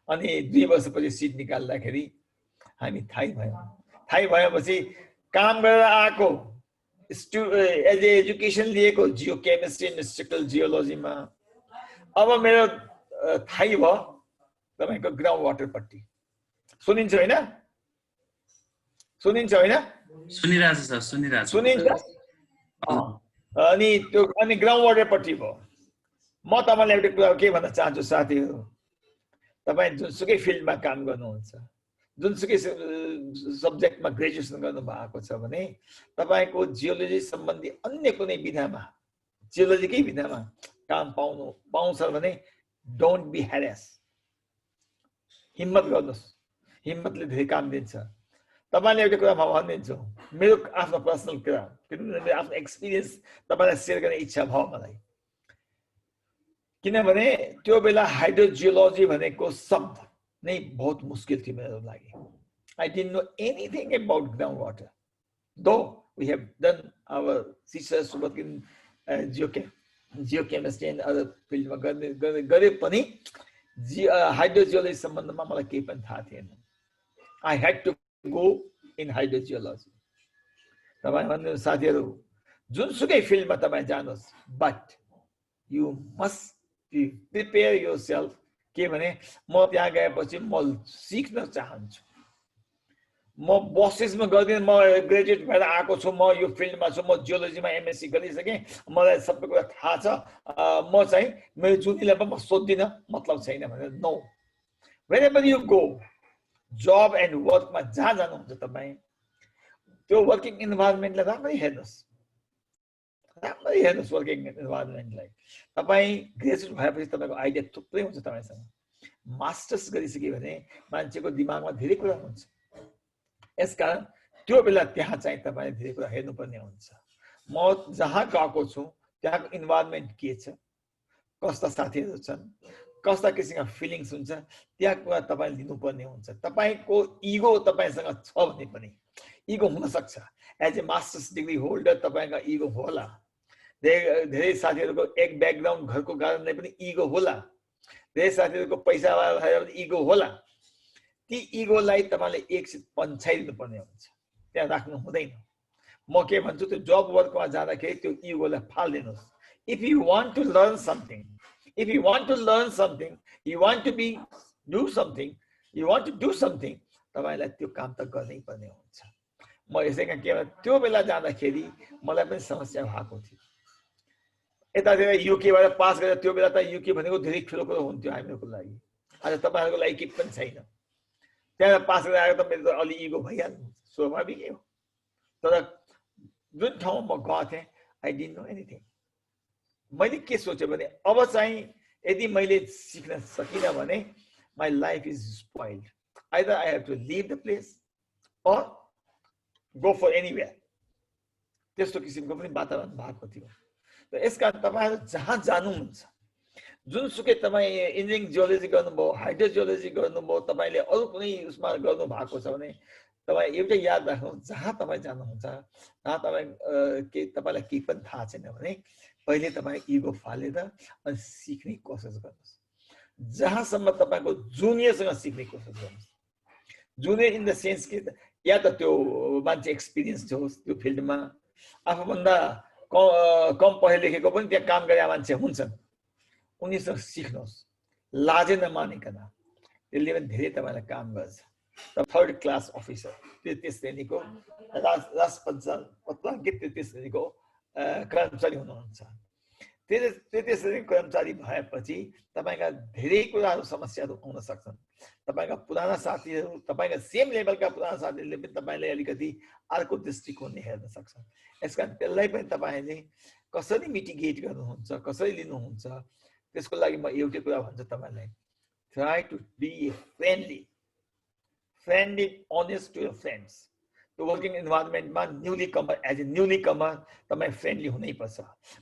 अनि 2 वर्षपछि सिट निकाल्दाखेरि हामी थाहै भयो। थाहै भएपछि काम गरेर आएको एज ए एजुकेसन लिएको जियो केमिस्ट्री एन्ड स्ट्रक्चरल जियोलोजीमा अब मेरो थाहै भयो तपाईको ग्राउन्ड वाटरपट्टि। सुनिन्छ होइन? सुनिन्छ होइन? सुनिरहेछ सर, सुनिरहेछ। सुनिन्छ? अनि त्यो अनि ग्राउन्ड वाटरपट्टि भयो। म तपाईलाई एउटा कुरा के भन्न चाहन्छु साथीहरू, तपाई जुनसुकै फिल्डमा काम गर्नुहुन्छ, जुनसुकै सब्जेक्टमा ग्रेजुएसन गर्नु भएको छ भने तपाईको जियोलोजी सम्बन्धी अन्य कुनै विधामा, जियोलोजीकै विधामा काम पाउँछ भने डोन्ट बी हेरेस। हिम्मत गर्नुहोस्, हिम्मतले धेरै काम दिन्छ। तपाईले एउटा कुरा म भनिदिन्छु, मेरो आफ्नो पर्सनल कुरा, किनभने मेरो आफ्नो एक्सपिरियन्स तपाईलाई सेयर गर्ने इच्छा भयो मलाई। किनभने त्यो बेला हाइड्रोजियोलोजी भनेको शब्द नै बहुत मुस्किल थियो मेरो लागि। I didn't know anything about groundwater, though we have done our research work in geochemistry and other fields. गरे पनि हाइड्रोजियोलोजी सम्बन्धमा मलाई केही पनि थाहा थिएन। I had to go in hydrogeology. तपाईं भन्नु साथीहरु, जुनसुकै फिल्डमा तपाईं जानुहोस्, but you must prepare yourself के भने म त्यहाँ गएपछि म सिक्न चाहन्छु। म बसेसमा गर्दिन, म ग्रेजुएट भएर आएको छु, म यो फिल्डमा छु, म जियोलोजीमा एमएससी गरिसके, मलाई सबै कुरा थाहा छ, म चाहिँ मेरो जुनीलाई पनि म सोध्दिन, मतलब छैन भनेर। No, wherever you go, job and work मा जहाँ जानुहुन्छ तपाईं, त्यो वर्किङ इन्भाइरोमेन्टलाई राम्ररी हेर्नुहोस्, राम्ररी हेर्नुहोस् वर्किङ इन्भाइरोमेन्टलाई। तपाईं ग्रेजुएट भएपछि तपाईको आइडिया थुप्रै हुन्छ तपाईसँग। मास्टर्स गरिसके भने मान्छेको दिमागमा धेरै कुरा हुन्छ। यसकारण त्यो बेला त्यहाँ चाहिँ तपाईले धेरै कुरा हेर्नुपर्ने हुन्छ। म जहाँ गएको छु त्यहाँको इन्भाइरोमेन्ट के छ, कस्ता साथीहरू छन्, कस्ता किसिमका फिलिङ्स हुन्छ, त्यहाँ कुरा तपाईले लिनुपर्ने हुन्छ। तपाईको इगो तपाईसँग छ भने पनि इगो हुन सक्छ। As a masters degree holder तपाईको इगो होला। धेरै साथीहरूको एक ब्याकग्राउन्ड घरको कारणले पनि इगो होला। धेरै साथीहरूको पैसा भएर पनि इगो होला। ती इगोलाई तपाईले एकसित पन्छाइदिनु पर्ने हुन्छ, त्यहाँ राख्नु हुँदैन। म के भन्छु, त्यो जब वर्कमा जाँदाखेरि त्यो इगोलाई फाल्दिनुस्। If you want to learn something, if you want to learn something, you want to be do something, you want to do something, तपाईलाई त्यो काम त गर्नै पर्ने हुन्छ। म यसैका के भने त्यो बेला जाँदाखेरि मलाई पनि समस्या भएको थियो। यतातिर युकेबाट पास गरेर त्यो बेला त युके भनेको धेरै ठुलो कुरो हुन्थ्यो हामीहरूको लागि। आज तपाईहरुको लागि के पनि छैन। त्यहाँ पास गरेर आएको त मेरो त अलि इगो भइहाल्नु, स्वाभाविक हो। तर जुन ठाउँमा म गएको थिएँ, आई डिडन्ट नो एनिथिङ। मैले के सोचेँ भने अब चाहिँ यदि मैले सिक्न सकिनँ भने my life is spoiled. Either I have to leave the place or go for anywhere. त्यस्तो किसिमको पनि वातावरण भएको थियो। त यसकारण तपाईहरु जहाँ जानुहुन्छ, जुनसुकै तपाईँ इन्जिनियरिङ जियोलोजी गर्नुभयो, हाइड्रोजियोलोजी गर्नुभयो, तपाईले अरु कुनै उसमा गर्नु भएको छ भने तपाईँ एउटै याद राख्नु, जहाँ तपाईँ जानुहुन्छ, जहाँ तपाईलाई केही पनि थाहा छैन भने पहिले तपाईँ इगो फालेर अनि सिक्ने कोसिस गर्नुहोस्। जहाँसम्म तपाईको जुनियरसँग सिक्ने कोसिस गर्नुहोस्। जुनियर इन द सेन्स कि या त त्यो मान्छे एक्सपिरियन्स होस् त्यो फिल्डमा, आफूभन्दा कम पढे लेखेको पनि त्यहाँ काम गरे मान्छे हुन्छन्, उनीसँग सिक्नुहोस् लाजै नमानिकन। त्यसले पनि धेरै तपाईलाई काम गर्छ। द थर्ड क्लास अफिसर, तृतीय श्रेणीको तृतीय श्रेणीको कर्मचारी हुनुहुन्छ। तृतीय श्रेणी कर्मचारी भएपछि तपाईका धेरै कुराहरू समस्याहरू आउन सक्छन्। तपाईका पुराना साथीहरू, तपाईका सेम लेभलका पुराना साथीहरूले पनि तपाईलाई अलिकति अर्को दृष्टिकोणले हेर्न सक्छन्। यसकारण त्यसलाई पनि तपाईले कसरी मिटिगेट गर्नुहुन्छ, कसरी लिनुहुन्छ, त्यसको लागि म एउटै कुरा भन्छु तपाईलाई, try to be friendly, honest to your friends. त्यो वर्किङ इन्भाइरोमेन्टमा newly comer, as a newly comer तपाईँ फ्रेन्डली हुनैपर्छ।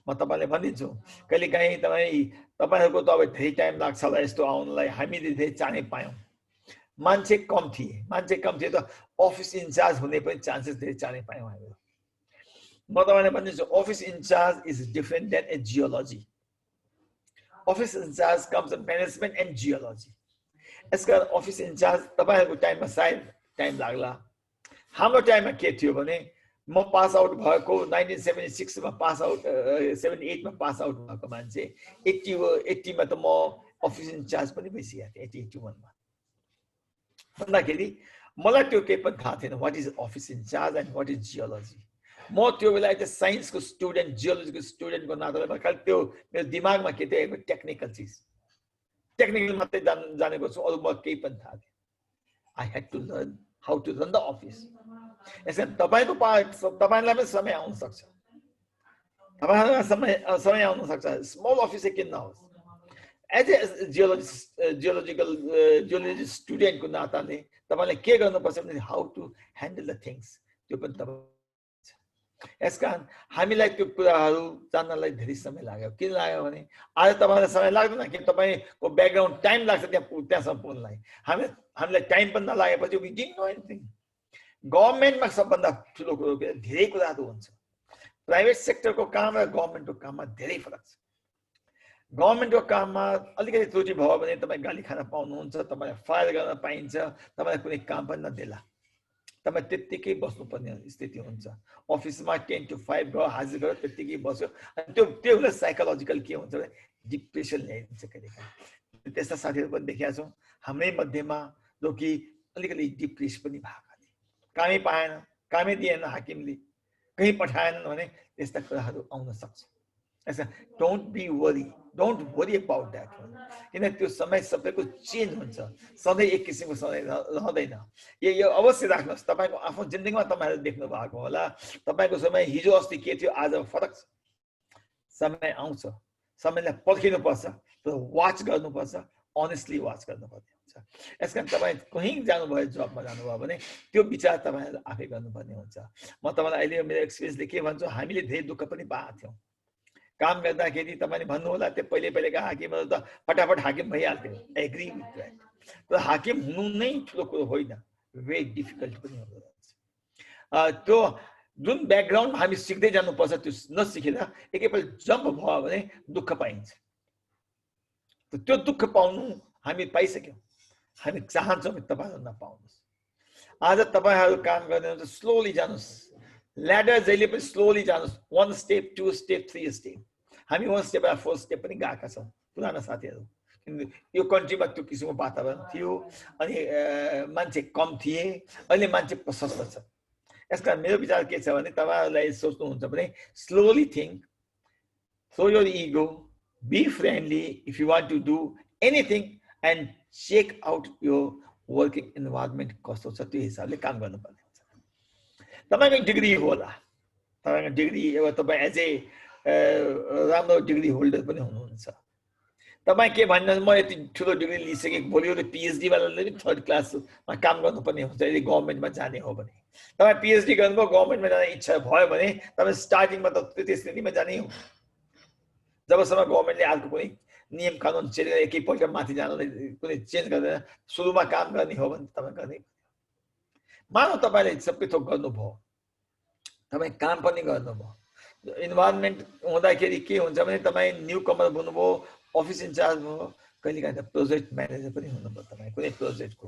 म तपाईँलाई भनिदिन्छु, कहिलेकाहीँ तपाईँहरूको त अब धेरै टाइम लाग्छ होला यस्तो आउनलाई। हामीले धेरै चाँडै पायौँ। मान्छे कम थिए त अफिस इन्चार्ज हुने पनि चान्सेस धेरै चाँडै पायौँ हामीले। म तपाईँलाई भनिदिन्छु, office incharge is different than a geology. Office in charge comes in management and geology. यसकारण अफिस इन्चार्ज तपाईहरुको टाइममा सायद टाइम लाग्ला। हाम्रो टाइममा के थियो भने म पास आउट भएको 1976 मा पास आउट 78 मा पास आउट भएको मान्छे 80 मा त म अफिस इन्चार्ज पनि भइसकेको थिएँ 81 मा। भन्दाखेरि मलाई त्यो केही पनि थाहा थिएन what is office incharge and what is geology. म त्यो बेला एउटा साइन्सको स्टुडेन्ट जियोलोजीको स्टुडेन्टको नाताले खालि त्यो मेरो दिमागमा के थियो एक टेक्निकल चिज टेक्निकल मात्रै जानेको छु अरु म केही पनि थाहा थिएन। I had to learn how to run the office. यसैले तपाईलाई पनि समय आउन सक्छ तपाईहरुलाई समय आउन सक्छ स्मल अफिस किन नहोस् एज ए जियोलोजी स्टुडेन्टको नाताले तपाईले के गर्नुपर्छ भने how to handle the things त्यो पनि तपाईँ यसकारण हामीलाई त्यो कुराहरू जान्नलाई धेरै समय लाग्यो। किन लाग्यो भने आज तपाईलाई समय लाग्दैन कि तपाईको ब्याकग्राउन्ड टाइम लाग्छ त्यहाँसम्म पुग्नलाई। हामीलाई टाइम पनि नलागेपछि वी डिडन्ट नो एनिथिङ। गभर्नमेन्टमा सबभन्दा ठुलो कुरो धेरै कुराहरू हुन्छ। प्राइभेट सेक्टरको काम र गभर्नमेन्टको काममा धेरै फरक छ। गभर्नमेन्टको काममा अलिकति त्रुटि भयो भने तपाईँ गाली खान पाउनुहुन्छ, तपाईँलाई फायर गर्न पाइन्छ, तपाईँलाई कुनै काम पनि नदेला, तपाईँ त्यत्तिकै बस्नुपर्ने स्थिति हुन्छ। अफिसमा 10 to 5 गयो हाजिर गयो त्यत्तिकै बस्यो अनि त्यो हुँदा साइकोलोजिकल के हुन्छ भने डिप्रेसन ल्याइदिन्छ कहिलेकाहीँ। त्यस्ता साथीहरू पनि देखेका छौँ हाम्रै मध्येमा जो कि अलिकति डिप्रेस पनि भएको थिए। कामै पाएन, कामै दिएन हाकिमले, कहीँ पठाएनन् भने त्यस्ता कुराहरू आउन सक्छ। ऐसा don't be worry about that. किन त्यो समय सबैको चेन्ज हुन्छ, सधैँ एक किसिमको समय रहँदैन। यो अवश्य राख्नुहोस्। तपाईँको आफ्नो जिन्दगीमा तपाईँहरूले देख्नु भएको होला तपाईँको समय हिजो अस्ति के थियो आज फरक छ। समय आउँछ, समयलाई पर्खिनुपर्छ, तर वाच गर्नुपर्छ, अनेस्टली वाच गर्नुपर्ने हुन्छ। यसकारण तपाईँ कहीँ जानुभयो जबमा जानुभयो भने त्यो विचार तपाईँहरूले आफै गर्नुपर्ने हुन्छ। म तपाईँलाई अहिले मेरो एक्सपिरियन्सले के भन्छु, हामीले धेरै दुःख पनि पाएको थियौँ काम गर्दाखेरि। तपाईँले भन्नुहोला त्यो पहिलेका हाकिमहरू त फटाफट हाकिम भइहाल्थ्यो, एग्री विथ द्याट। तर हाकिम हुनु नै ठुलो कुरो होइन, भेरी डिफिकल्ट पनि हुँदो रहेछ। त्यो जुन ब्याकग्राउन्ड हामी सिक्दै जानुपर्छ त्यो नसिकेर एकैपल्ट जम्प भयो भने दुःख पाइन्छ। त्यो दुःख पाउनु हामी पाइसक्यौँ, हामी चाहन्छौँ कि तपाईँहरू नपाउनुहोस्। आज तपाईँहरू काम गर्ने हुन्छ स्लोली जानुहोस्, ल्याडर जहिले पनि स्लोली जानुहोस्, 1 स्टेप 2 स्टेप 3 स्टेप। हामी 1 स्टेप 4 स्टेप पनि गएका छौँ पुराना साथीहरू। यो कन्ट्रीमा त्यो किसिमको वातावरण थियो अनि मान्छे कम थिए, अहिले मान्छे प्रशस्त छ। यसकारण मेरो विचार के छ भने तपाईँहरूलाई सोच्नुहुन्छ भने slowly think, throw your ego, be friendly if you want to do anything and check out यो वर्किङ इन्भाइरोमेन्ट कस्तो छ, त्यो हिसाबले काम गर्नुपर्ने हुन्छ। तपाईँको डिग्री होला, तपाईँको डिग्री अब तपाईँ एज ए राम्रो डिग्री होल्डर पनि हुनुहुन्छ। तपाईँ के भन्नुहुन्छ म यति ठुलो डिग्री लिइसकेँ, भोलि एउटा पिएचडी वालाले पनि 3rd क्लासमा काम गर्नुपर्ने हुन्छ यदि गभर्मेन्टमा जाने हो भने। तपाईँ पिएचडी गर्नुभयो, गभर्मेन्टमा जाने इच्छा भयो भने तपाईँ स्टार्टिङमा त त्यो स्थितिमा जाने हो। जबसम्म गभर्मेन्टले अर्को कुनै नियम कानुन चेन्ज गरेर एकैपल्ट माथि जानलाई कुनै चेन्ज गर्दैन, सुरुमा काम गर्ने हो भने तपाईँ गर्ने। मानौ तपाईँले सबै थोक गर्नुभयो, तपाईँ काम पनि गर्नुभयो, इन्भाइरोमेन्ट हुँदाखेरि के हुन्छ भने तपाईँ न्यू कमर हुनुभयो, अफिस इन्चार्ज भयो, कहिलेकाहीँ त प्रोजेक्ट म्यानेजर पनि हुनुभयो तपाईँ कुनै प्रोजेक्टको।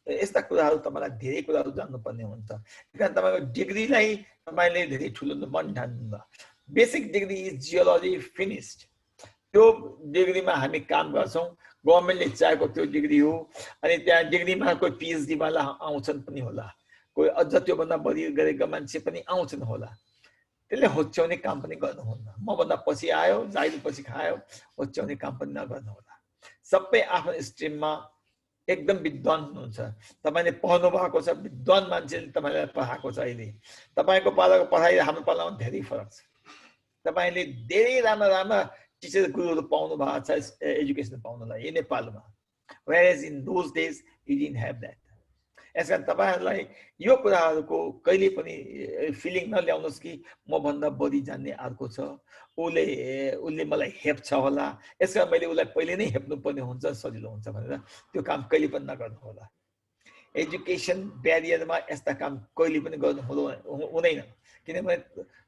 यस्ता कुराहरू तपाईँलाई धेरै कुराहरू जान्नुपर्ने हुन्छ। कारण तपाईँको डिग्रीलाई तपाईँले धेरै ठुलो मन ठान्नु। Basic degree is geology finished, त्यो डिग्रीमा हामी काम गर्छौँ, गभर्मेन्टले चाहेको त्यो डिग्री हो। अनि त्यहाँ डिग्रीमा कोही पिएचडी वाला आउँछन् पनि होला, कोही अझ त्योभन्दा बढी गरेका मान्छे पनि आउँछन् होला। त्यसले होच्याउने काम पनि गर्नुहुन्न। मभन्दा पछि आयो, जाइले पछि खायो, होच्याउने काम पनि नगर्नु होला। सबै आफ्नो स्ट्रिममा एकदम विद्वान हुनुहुन्छ। तपाईँले पढ्नु भएको छ, विद्वान मान्छेले तपाईँलाई पढाएको छ। अहिले तपाईँको पालाको पढाइ हाम्रो पालामा धेरै फरक छ। तपाईँले धेरै राम्रा टिचर गुरुहरू पाउनु भएको छ एजुकेसन पाउनलाई यो नेपालमा, whereas in those days you didn't have that। यसकारण तपाईँहरूलाई यो कुराहरूको कहिले पनि फिलिङ नल्याउनुहोस् कि मभन्दा बढी जान्ने अर्को छ, उसले मलाई हेप्छ होला, यसकारण मैले उसलाई पहिले नै हेप्नुपर्ने हुन्छ, सजिलो हुन्छ भनेर त्यो काम कहिले पनि नगर्नु होला। एजुकेसन ब्यारियरमा यस्ता काम कहिले पनि गर्नु हुँदैन किनभने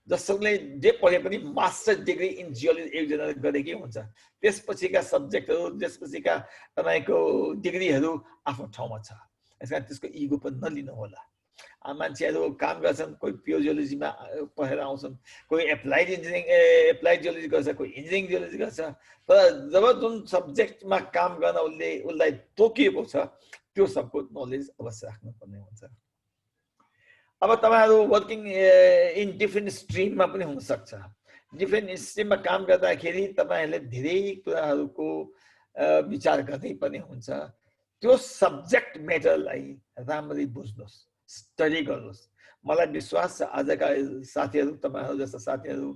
जसले जे पढे पनि मास्टर डिग्री इन जियोलोजी एकजनाले गरेकै हुन्छ त्यसपछिका सब्जेक्टहरू त्यसपछिका तपाईको डिग्रीहरू आफ्नो ठाउँमा छ यसकारण त्यसको इगो पनि नलिनु होला मान्छेहरू काम गर्छन् कोही प्योर जियोलोजीमा पढेर आउँछन् कोही एप्लाइड इन्जिनियरिङ एप्लाइड जियोलोजी गर्छ कोही इन्जिनियरिङ जियोलोजी गर्छ तर जब जुन सब्जेक्टमा काम गर्न उसलाई तोकिएको छ त्यो सबको नलेज अवश्य राख्नुपर्ने हुन्छ अब तपाईहरु वर्किङ इन डिफरेन्ट स्ट्रीममा पनि हुन सक्छ डिफरेन्ट स्ट्रीममा काम गर्दाखेरि तपाईहरुले धेरै कुराहरुको विचार गर्नै पर्ने हुन्छ त्यो सब्जेक्ट म्याटरलाई राम्ररी बुझ्नुस् स्टडी गर्नुस् मलाई विश्वास छ आजका साथीहरु तपाईहरु जस्ता साथीहरु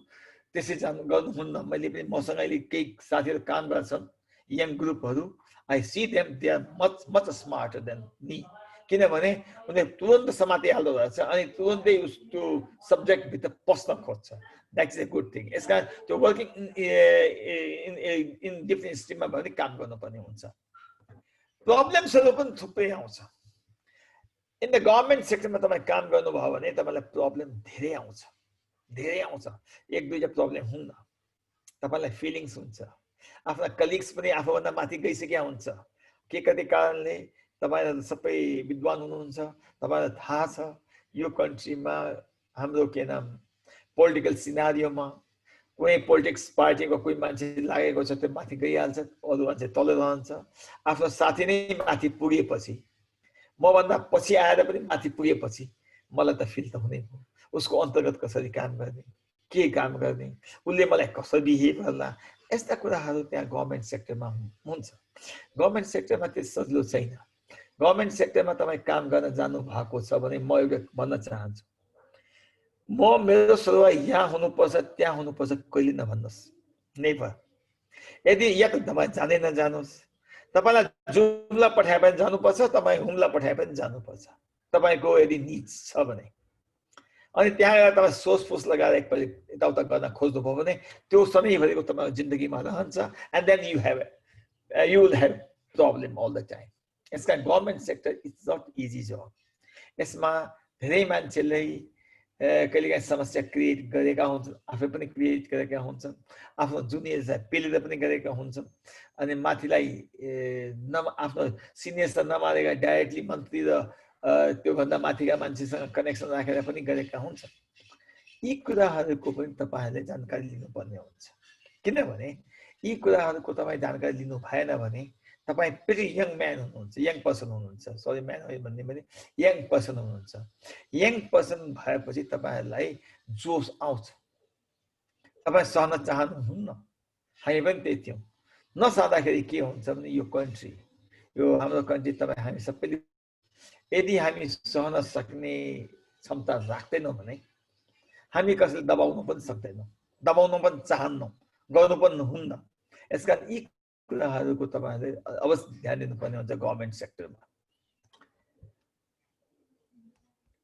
त्यसै गर्नुहुन्न मैले पनि मसँग अहिले केही साथीहरु काम गर्छन् young ग्रुपहरु I see them, they are much smarter than me. किनभने उनीहरु तुरुन्त समातिहाल्दो रहेछ अनि तुरुन्तै त्यो सब्जेक्ट भित्र पस्न खोज्छ द्याट्स अ गुड थिङ यसका त्यो वर्किङ इन डिफरेन्ट स्ट्रीममा पनि काम गर्नुपर्ने हुन्छ प्रब्लम्सहरु पनि थुप्रै आउँछ इन द गभर्नमेन्ट सेक्टरमा तपाई काम गर्नुभयो भने तपाईलाई प्रब्लम धेरै आउँछ एक दुईटा प्रब्लम हुन्न तपाईलाई फिलिङ्स हुन्छ आफ्ना कलिग्स पनि आफूभन्दा माथि गइसकेका हुन्छ के कति कारणले तपाईहरु सबै विद्वान हुनुहुन्छ तपाईहरुलाई थाहा छ यो कन्ट्रीमा हाम्रो के नाम पोलिटिकल सिनारियोमा कुनै पोलिटिक्स पार्टीको कोही मान्छे लागेको छ त्यो माथि गइहाल्छ अरु मान्छे तल रहन्छ आफ्नो साथी नै माथि पुगेपछि मभन्दा पछि आएर पनि माथि पुगेपछि मलाई त फिल त हुनै हो उसको अन्तर्गत कसरी काम गर्ने के काम गर्ने उसले मलाई कसरी बिहेभ गर्ला यस्ता कुराहरु त्यहाँ गभर्नमेन्ट सेक्टरमा हुन्छ गभर्नमेन्ट सेक्टरमा त्यो सजिलो छैन गभर्नमेन्ट सेक्टरमा तपाई काम गर्न जानु भएको छ भने म एउटा भन्न चाहन्छु म मेरो सरुवा यहाँ हुनुपर्छ त्यहाँ हुनुपर्छ कहिले नभन्नुस् नेभर यदि या त तपाई जानै नजानुस् तपाईलाई जुम्ला पठाए पनि जानुपर्छ तपाई हुम्ला पठाए पनि जानुपर्छ तपाईको यदि निड्स छ भने अनि त्यहाँ गएर तपाईं सोचफोच लगाएर एकपल्ट यताउता गर्न खोज्नुभयो भने त्यो सधैँभरिको तपाईको जिन्दगीमा रहन्छ and then you will have problem all the time यसका government sector it's not easy जब यसमा धेरै मान्छेले कहिलेकाहीँ समस्या क्रिएट गरेका हुन्छन् आफै पनि क्रिएट गरेका हुन्छन् आफ्नो जुनियर्सलाई पेलेर पनि गरेका हुन्छन् अनि माथिलाई आफ्नो सिनियर्सलाई नमारेका डाइरेक्टली मन्त्री र त्यो भन्दा माथिका मान्छेसँग कनेक्सन राखेर पनि गरेका हुन्छन् यी कुराहरुको पनि तपाईहरुले जानकारी लिनुपर्ने हुन्छ किनभने यी कुराहरुको तपाई जानकारी लिनु भएन भने तपाई फेरि यङ म्यान हुनुहुन्छ यङ पर्सन हुनुहुन्छ सरी म्यान हो भन्ने पनि यङ पर्सन हुनुहुन्छ यङ पर्सन भएपछि तपाईहरुलाई जोश आउँछ तपाई सहन चाहनुहुन्न हामी पनि त्यही थियौं नसहँदाखेरि के हुन्छ भने यो कन्ट्री यो हाम्रो कन्ट्री तपाई हामी सबैले यदि हामी सहन सक्ने क्षमता राख्दैनौं भने हामी कसैले दबाउन पनि सक्दैनौं दबाउन पनि चाहन्नौं गर्नु पनि हुन्न यसकारण यी कुराहरुको तपाईहरुले अवश्य ध्यान दिनुपर्ने हुन्छ गभर्नमेन्ट सेक्टरमा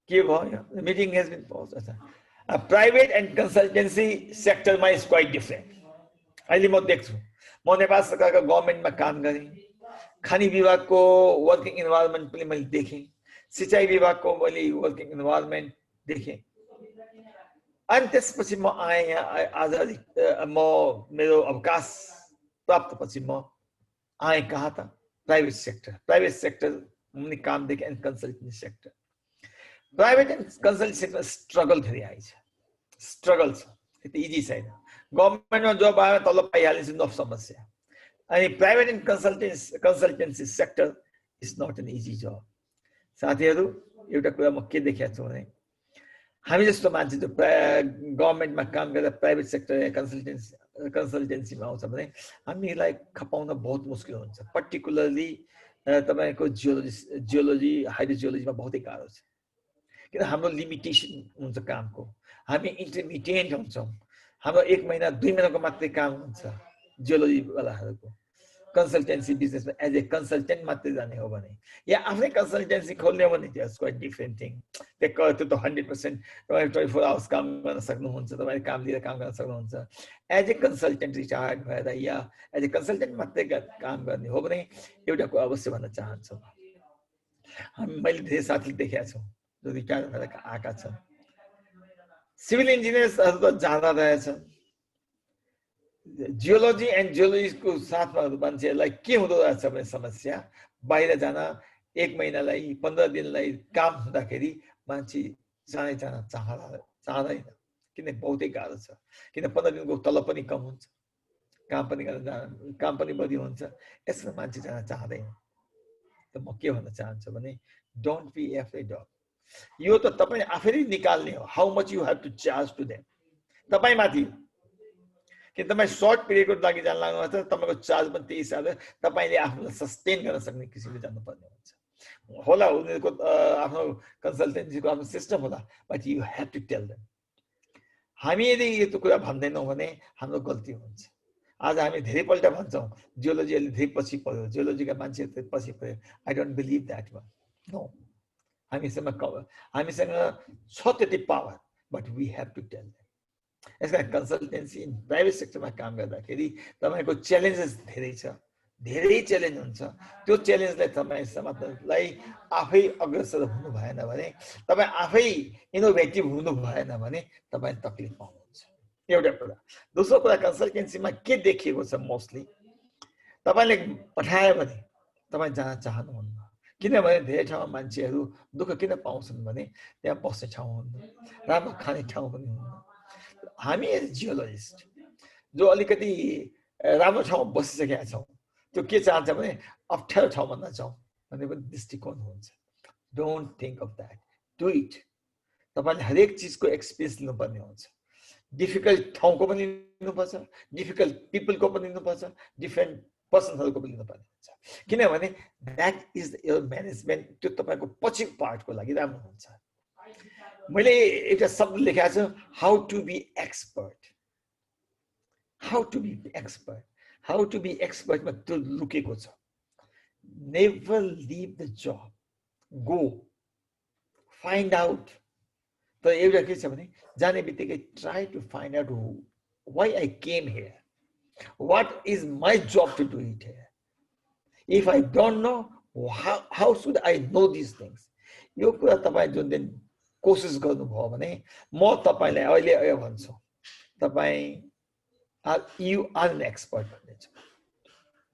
के भयो मिटिङ हेज बीन पॉज्ड अच्छा प्राइभेट एन्ड कन्सल्टेन्सी सेक्टरमा इज क्वाइट डिफरेन्ट अहिले म देख्छु म नेपाल सरकारको गभर्नमेन्टमा काम गरे खानी विभागको वर्किङ इन्भाइरोमेन्ट पनि मैले देखेँ सिंचाई विभागको मैले वर्किङ इन्भाइरोमेन्ट देखेँ अनि त्यसपछि म आए यहाँ आज म मेरो अवकाश प्राप्त पछि म आए कहाँ त प्राइभेट सेक्टर में काम देखेँ and consultancy sector private and consultancy sector struggle धेरै आइछ स्ट्रगल छ त्यति इजी छैन गभर्नमेन्टमा जब आयो तलब पाइहालिन्छ नो समस्या अनि private and consultancy sector is not an easy जब साथीहरु एउटा कुरा म के देखेको छु भने हामी जस्तो मान्छे जो गभर्नमेन्टमा काम गरेर प्राइभेट सेक्टर कन्सल्टेन्सीमा आउँछ भने हामीलाई खपाउन बहुत मुस्किल हुन्छ पर्टिकुलरली तपाईको जियोलोजी हाइड्रोजियोलोजीमा बहुतै गाह्रो छ किन हाम्रो लिमिटेसन हुन्छ कामको हामी इन्टरमिडिएट हुन्छौं हाम्रो 1 महिना 2 महिनाको मात्रै काम हुन्छ जियोलोजी वालाहरुको कन्सल्टेन्सी बिजनेसमा एज ए कन्सल्टेन्ट मात्रै जाने हो भने या आफ्नै कन्सल्टेन्सी खोल्ने हो भने इट्स क्वाइट डिफरेन्ट थिङ त्यो त 100% तपाईले 24 आवर्स काम गर्न सक्नुहुन्छ तपाईले काम लिएर काम गर्न सक्नुहुन्छ एज ए कन्सल्टेन्ट रिटायर्ड भएर या एज ए कन्सल्टेन्ट मात्रै काम गर्ने हो भने एउटा कुरा अवश्य भन्न चाहन्छु मैले धेरै साथी देखेका छु जो रिटायर भएर आएका छन्। सिभिल इन्जिनियर्सहरू त जाँदा रहेछन्, जियोलोजी एन्ड जियोलोजीको साथमा मान्छेहरूलाई के हुँदो रहेछ भने समस्या, बाहिर जान 1 महिनालाई 15 दिनलाई काम हुँदाखेरि मान्छे जान चाहँदैन, किन बहुतै गाह्रो छ, किन 15 दिनको तलब पनि कम हुन्छ, काम पनि बढी हुन्छ, यसमा मान्छे जान चाहँदैन। त म के भन्न चाहन्छु भने डोन्ट बी एफ्रेड अफ, यो त तपाईँ आफैले निकाल्ने हो, how much you have to charge to them, तपाईँ माथि हो। कि तपाईँ सर्ट पिरियडको लागि जान लाग्नुहुन्छ, तपाईँको चार्ज पनि त्यही हिसाबले तपाईँले आफूलाई सस्टेन गर्न सक्ने किसिमले जानुपर्ने हुन्छ। होला उनीहरूको आफ्नो कन्सल्टेन्सीको आफ्नो सिस्टम होला, but you have to tell them. हामी यदि यो कुरा भन्दैनौँ भने हाम्रो गल्ती हुन्छ। आज हामी धेरैपल्ट भन्छौँ जियोलोजी अहिले धेरै पछि पर्यो, जियोलोजीका मान्छेहरू पछि पर्यो। I don't believe that one. No, हामीसँग छ त्यति power, but we have to tell them. यसका कन्सल्टेन्सी इन प्राइभेट सेक्टरमा काम गर्दाखेरि तपाईँको च्यालेन्जेस धेरै छ, धेरै च्यालेन्ज हुन्छ। त्यो च्यालेन्जलाई तपाईँ समाजलाई आफै अग्रसर हुनु भएन भने, तपाईँ आफै इनोभेटिभ हुनु भएन भने तपाईँ तकलिफ पाउनुहुन्छ, एउटा कुरा। दोस्रो कुरा, कन्सल्टेन्सीमा के देखिएको छ मोस्टली, तपाईँले पठायो भने तपाईँ जान चाहनुहुन्न, किनभने धेरै ठाउँमा मान्छेहरू दुःख किन पाउँछन् भने त्यहाँ बस्ने ठाउँ हुन्न, राम्रो खाने ठाउँ पनि हुन्न। हामी जियोलोजिस्ट जो अलिकति राम्रो ठाउँमा बसिसकेका छौँ, त्यो के चाहन्छ भने अप्ठ्यारो ठाउँमा नजाउँ भन्ने पनि दृष्टिकोण हुन्छ। Don't think of that, do it. तपाईँले हरेक चिजको एक्सपिरियन्स लिनुपर्ने हुन्छ। डिफिकल्ट ठाउँको पनि लिनुपर्छ, डिफिकल्ट पिपलको पनि लिनुपर्छ, डिफ्रेन्ट पर्सनहरूको पनि लिनुपर्ने हुन्छ, किनभने द्याट इज योर म्यानेजमेन्ट। त्यो तपाईँको पछि पार्टको लागि राम्रो हुन्छ। मैले एउटा शब्द लेखेको छु, how to be expert. How to be expert, how to be एक्सपर्टमा त्यो लुकेको छ। Never leave the job, go find out. तर एउटा के छ भने जाने बित्तिकै try to find out why I came here, what is my job to do it here. If I don't know, how should I know this things. यो कुरा तपाईँ जुन दिन कोसिस गर्नुभयो भने म तपाईँलाई अहिले भन्छु, तपाईँ यु आर एन एक्सपर्ट भन्नेछु।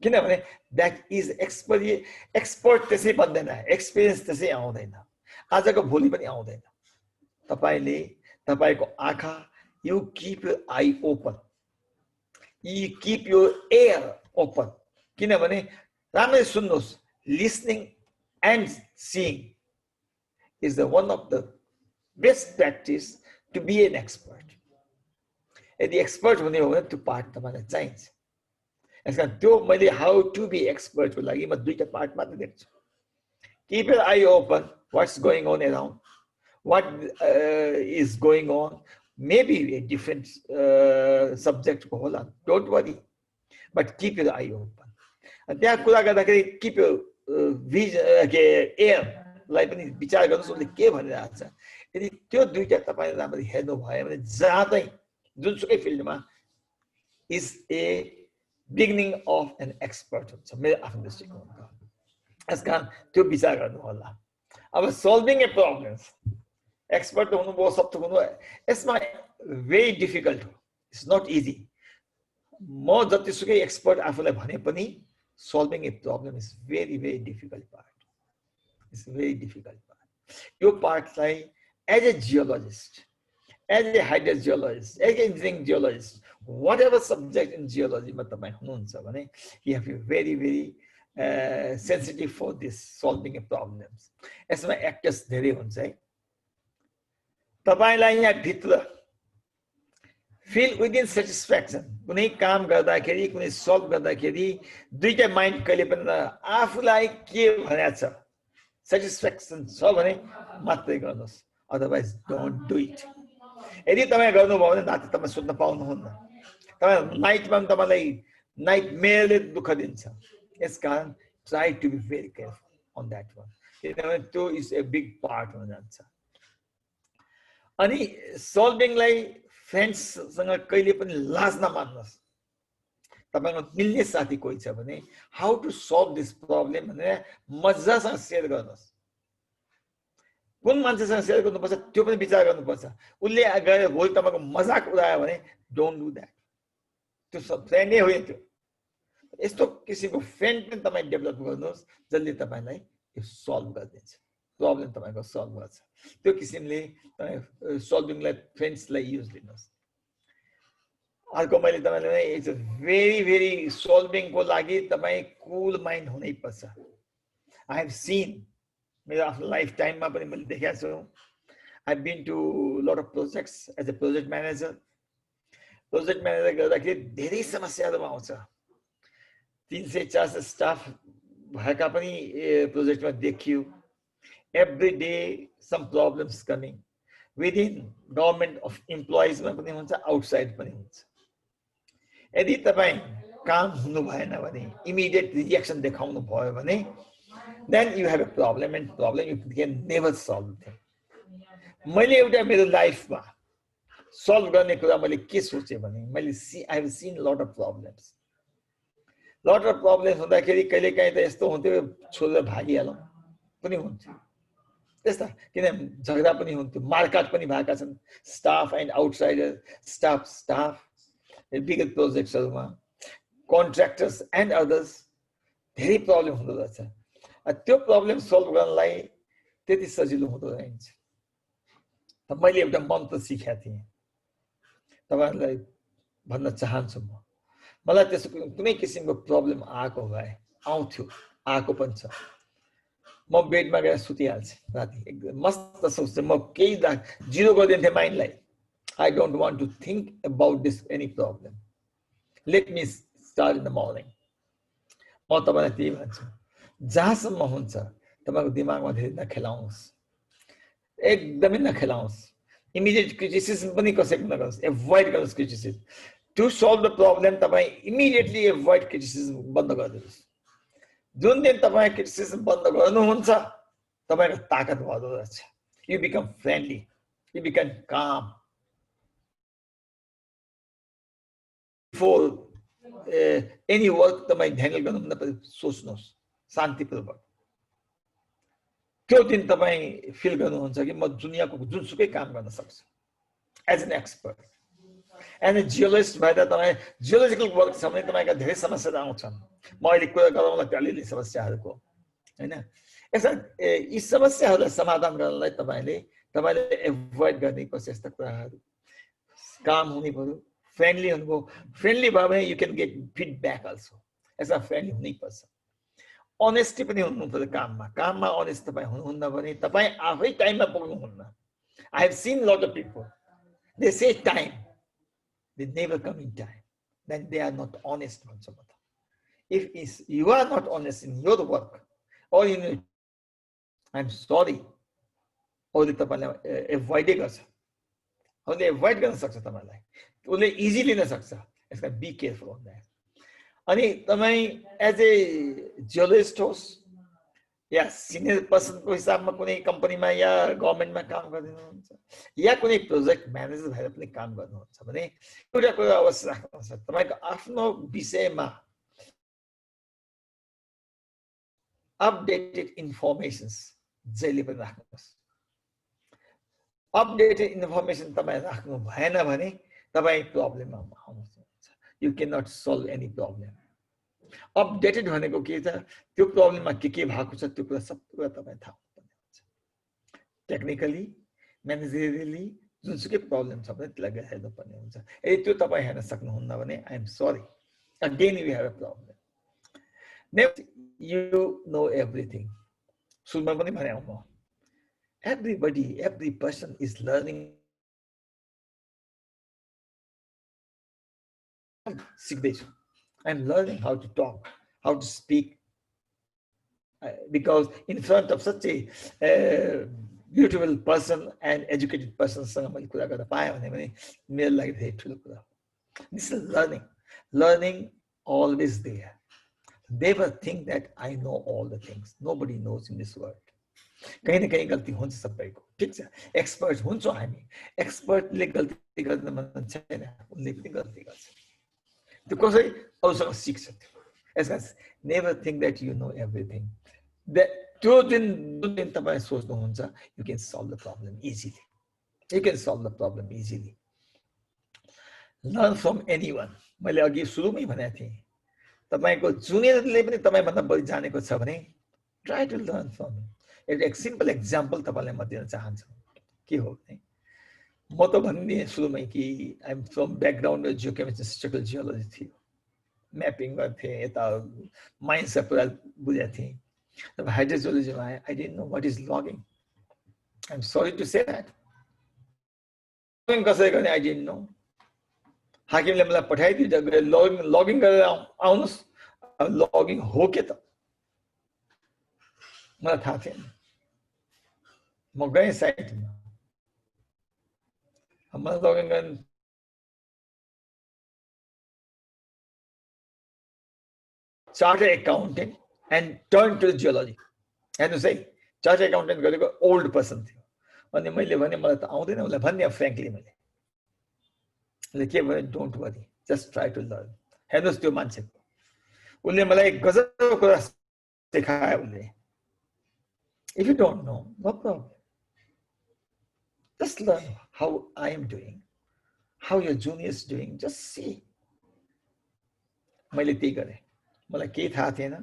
किनभने द्याट इज एक्सपर्ट त्यसै बन्दैन, एक्सपिरियन्स त्यसै आउँदैन, आजको भोलि पनि आउँदैन। तपाईँले तपाईँको आँखा, you keep your I open, you keep your air open. किनभने राम्ररी सुन्नुहोस्, listening and seeing is the one of the best practice to be an expert. यदि एक्सपर्ट हुने हो भने त्यो पार्ट तपाईँलाई चाहिन्छ। यसका त्यो मैले हाउ टु बी एक्सपर्टको लागि म दुईटा पार्ट मात्र देख्छु। Keep your eye open, what's going on around, what is going on, maybe a different subject को होला, don't worry, but keep your eye open. अनि त्यहाँ कुरा गर्दाखेरि keep your air लाई पनि विचार गर्नुहोस् उसले के भनिरहेको छ। यदि त्यो दुईटा तपाईँले राम्ररी हेर्नु भयो भने जाँदै जुनसुकै फिल्डमा is a beginning of an expert हुन्छ, मेरो आफ्नो दृष्टिकोणबाट। यसकारण त्यो विचार गर्नु होला। अब सल्भिङ ए प्रब्लम्स, एक्सपर्ट त हुनुभयो, सब थोक हुनु, यसमा भेरी डिफिकल्ट हो, इट्स नट इजी। म जतिसुकै एक्सपर्ट आफूलाई भने पनि solving a problem is very very difficult part. It's very difficult part. यो पार्टलाई as a geologist, as a hydrogeologist, as an engineering geologist, whatever subject in जियोलोजीमा तपाईँ हुनुहुन्छ भने you have you very very sensitive for this solving a problems. यसमा actors धेरै हुन्छ है। तपाईँलाई यहाँ भित्र फिल विदिन सेटिस्फ्याक्सन, कुनै काम गर्दाखेरि, कुनै सल्भ गर्दाखेरि दुईटा माइन्ड कहिले पनि आफूलाई के भनेको छ सेटिस्फ्याक्सन छ भने मात्रै गर्नुहोस्, अदरवाइज डोन्ट डु इट। यदि तपाईँ गर्नुभयो भने राति तपाईँ सुत्न पाउनुहुन्न, तपाईँ नाइटमा पनि तपाईँलाई नाइट मेयरले दुःख दिन्छ। यसकारण try to be very careful on that one, किनभने त्यो इज ए बिग पार्ट हुन जान्छ। अनि सल्भिङलाई फ्रेन्ड्ससँग कहिले पनि लाज नमान्नुहोस्। तपाईको मिल्ने साथी कोही छ भने how to solve this problem भनेर मजासँग सेयर गर्नुहोस्। कुन मान्छेसँग सेयर गर्नुपर्छ त्यो पनि विचार गर्नुपर्छ। उसले गएर भोलि तपाईँको मजाक उडायो भने डोन्ट डु द्याट। त्यो फ्रेन्डै होइन त्यो। यस्तो किसिमको फ्रेन्ड पनि तपाईँ डेभलप गर्नुहोस् जसले तपाईँलाई यो सल्भ गरिदिन्छ, प्रब्लम तपाईँको सल्भ गर्छ। त्यो किसिमले तपाईँ सल्भिङलाई फ्रेन्ड्सलाई युज दिनुहोस्। अर्को मैले तपाईँलाई इट्स भेरी भेरी सल्भिङको लागि तपाईँ कुल माइन्ड हुनैपर्छ। आई हेभ सिन मेरो आफ्नो लाइफ टाइममा पनि मैले देखेको छु। I been to lot of projects as a project manager. Project manager गर्दाखेरि धेरै समस्याहरू आउँछ। 300-400 स्टाफ भएका पनि प्रोजेक्टमा देखियो। Every day some problems coming within government of इम्प्लोइजमा पनि हुन्छ, आउटसाइड पनि हुन्छ। यदि तपाईँ काम हुनु भएन भने, इमिडिएट रिएक्सन देखाउनु भयो भने, then you have a problem and problem you can never solve them. मैले एउटा मेरो लाइफमा सल्भ गर्ने कुरा मैले के सोचे भने मैले I have seen lot of problems हुँदाखेरि कहिलेकाहीँ त यस्तो हुन्थ्यो छोडेर भागिहालौँ पनि हुन्थ्यो त्यस्ता, किन झगडा पनि हुन्थ्यो, मारकाट पनि भएका छन् staff and outsider, staff big प्रोजेक्ट्सहरूमा, कन्ट्र्याक्टर्स एन्ड अदर्स, धेरै प्रब्लम हुँदो रहेछ। त्यो प्रब्लम सल्भ गर्नलाई त्यति सजिलो हुँदो रहेछ। मैले एउटा मन्त्र सिकेको थिएँ, तपाईँहरूलाई भन्न चाहन्छु। मलाई त्यसो कुनै किसिमको प्रब्लम आएको भए आएको पनि छ, म बेडमा गएर सुतिहाल्छु राति, एकदम मस्त सोच्छु, म केही जिरो गरिदिन्थेँ माइन्डलाई। I don't want to think about this any problem, let me start in the morning. म तपाईँलाई त्यही भन्छु, जहाँसम्म हुन्छ तपाईँको दिमागमा धेरै नखेलाउनुहोस्, एकदमै नखेलाउनुहोस्। इमिडिएट क्रिटिसिजम पनि कसैको नगर्नुहोस्, एभोइड गर्नुहोस् criticism. To solve the problem तपाईँ इमिडिएटली एभोइड क्रिटिसिजम बन्द गरिदिनुहोस्। जुन दिन तपाईँ क्रिटिसिजम बन्द गर्नुहुन्छ तपाईँको ताकत भर्दो रहेछ। You become friendly, you become काम। बिफोर एनी वर्क तपाईँ ह्यान्डल गर्नुभन्दा पहिले सोच्नुहोस् शान्तिपूर्वक। त्यो दिन तपाईँ फिल गर्नुहुन्छ कि म दुनियाँको जुनसुकै काम गर्न सक्छु as an expert. And geologist भएर तपाईँ जियोलोजिकल वर्क छ भने तपाईँका धेरै समस्याहरू आउँछन्। म अहिले कुरा गरौँला अलिअलि समस्याहरूको, होइन? यसमा यी समस्याहरूलाई समाधान गर्नलाई तपाईँले एभोइड गर्ने पर्छ यस्ता कुराहरू। काम हुने पऱ्यो, फ्रेन्डली हुनुभयो। फ्रेन्डली भयो भने you can get feedback also. यसमा फ्रेन्डली हुनैपर्छ। अनेस्टी पनि हुनु पर्यो काममा अनेस्ट तपाईँ हुनुहुन्न भने तपाईँ आफै टाइममा पुग्नुहुन्न। I have seen lot of people, they say time, they never come in time, then they are not honest भन्छु म त। If you are not honest in your work or in your, I'm sorry, अरूले तपाईँलाई एभोइडै गर्छ, अरूले avoid गर्न सक्छ तपाईँलाई, उसले इजी लिन सक्छ। यसका बी केयरफुल अन द्याट। अनि तपाईँ एज ए जियोलोजिस्ट होस् या सिनियर पर्सनको हिसाबमा कुनै कम्पनीमा या गभर्मेन्टमा काम गरिदिनुहुन्छ या कुनै प्रोजेक्ट म्यानेजर भएर पनि काम गर्नुहुन्छ भने एउटा कुरा अवश्य राख्नुहोस्, तपाईँको आफ्नो विषयमा अपडेटेड इन्फर्मेसन्स जहिले पनि राख्नुहोस्। अपडेटेड इन्फर्मेसन तपाईँ राख्नु भएन भने तपाईँ प्रब्लममा आउनुहुन्छ। You can not solve any problem. Updated भनेको के छ, त्यो प्रब्लममा के भएको छ त्यो कुरा सब कुरा तपाईँ थाहा हुनुपर्ने हुन्छ। टेक्निकली, म्यानेजरियली जुनसुकै प्रब्लम छ भने त्यसलाई गएर हेर्नुपर्ने हुन्छ। यदि त्यो तपाईँ हेर्न सक्नुहुन्न भने I am sorry, again you have a problem. Next, you know everything. सुरुमा पनि भने म every person is learning. I'm learning how to talk, how to speak, because in front of such a beautiful person and educated person, this is learning always there. Never think that I know all the things. Nobody knows in this world. कहीं न कहीं गल्ती हुन्छ सबैको, ठीक छ? Expert हुन्छौँ हामी, एक्सपर्टले गल्ती गर्न मन छैन, उनले पनि गल्ती गर्छ, त्यो कसै अरूसँग सिक्छ। यसका never think that you know everything. त्यो दिन जुन दिन तपाईँ सोच्नुहुन्छ you can solve the problem easily you can solve the problem easily learn from anyone मैले अघि सुरुमै भनेको थिएँ तपाईको जुनियरले पनि तपाईँभन्दा बढी जानेको छ भने ट्राई टु लर्न फ्रम एउटा एक सिम्पल एक्जाम्पल तपाईँलाई म दिन चाहन्छु के हो भने म त भनिदिएँ सुरुमै कि I'm from background geochemistry structural geology थियो म्यापिङ गर्थेँ यता माइन्सलाई पुरा बुझेको थिएँ तब हाइड्रोजियोलोजीमा आएँ I didn't know what is logging I'm sorry to say that logging कसरी गर्ने आई डिडन्ट नो हाकिमले मलाई पठाइदियो लगिङ गरेर आउनुहोस् लगिङ हो के त मलाई थाहा थिएन म गएँ साइटमा मलाई लगिङ गर्ने chartered accountant and turn to geology हेर्नुहोस् है चार्टर्ड एकाउन्टेन्ट गरेको ओल्ड पर्सन थियो अनि मैले भने मलाई त आउँदैन उसलाई भन्ने फ्रेङ्कली मैले के भने don't worry just try to learn हेर्नुहोस् त्यो मान्छेको उसले मलाई गजबको कुरा सिकायो उसले if you don't know no problem just learn how I am doing how your juniors doing just see मैले त्यही गरेँ मलाई केही थाहा थिएन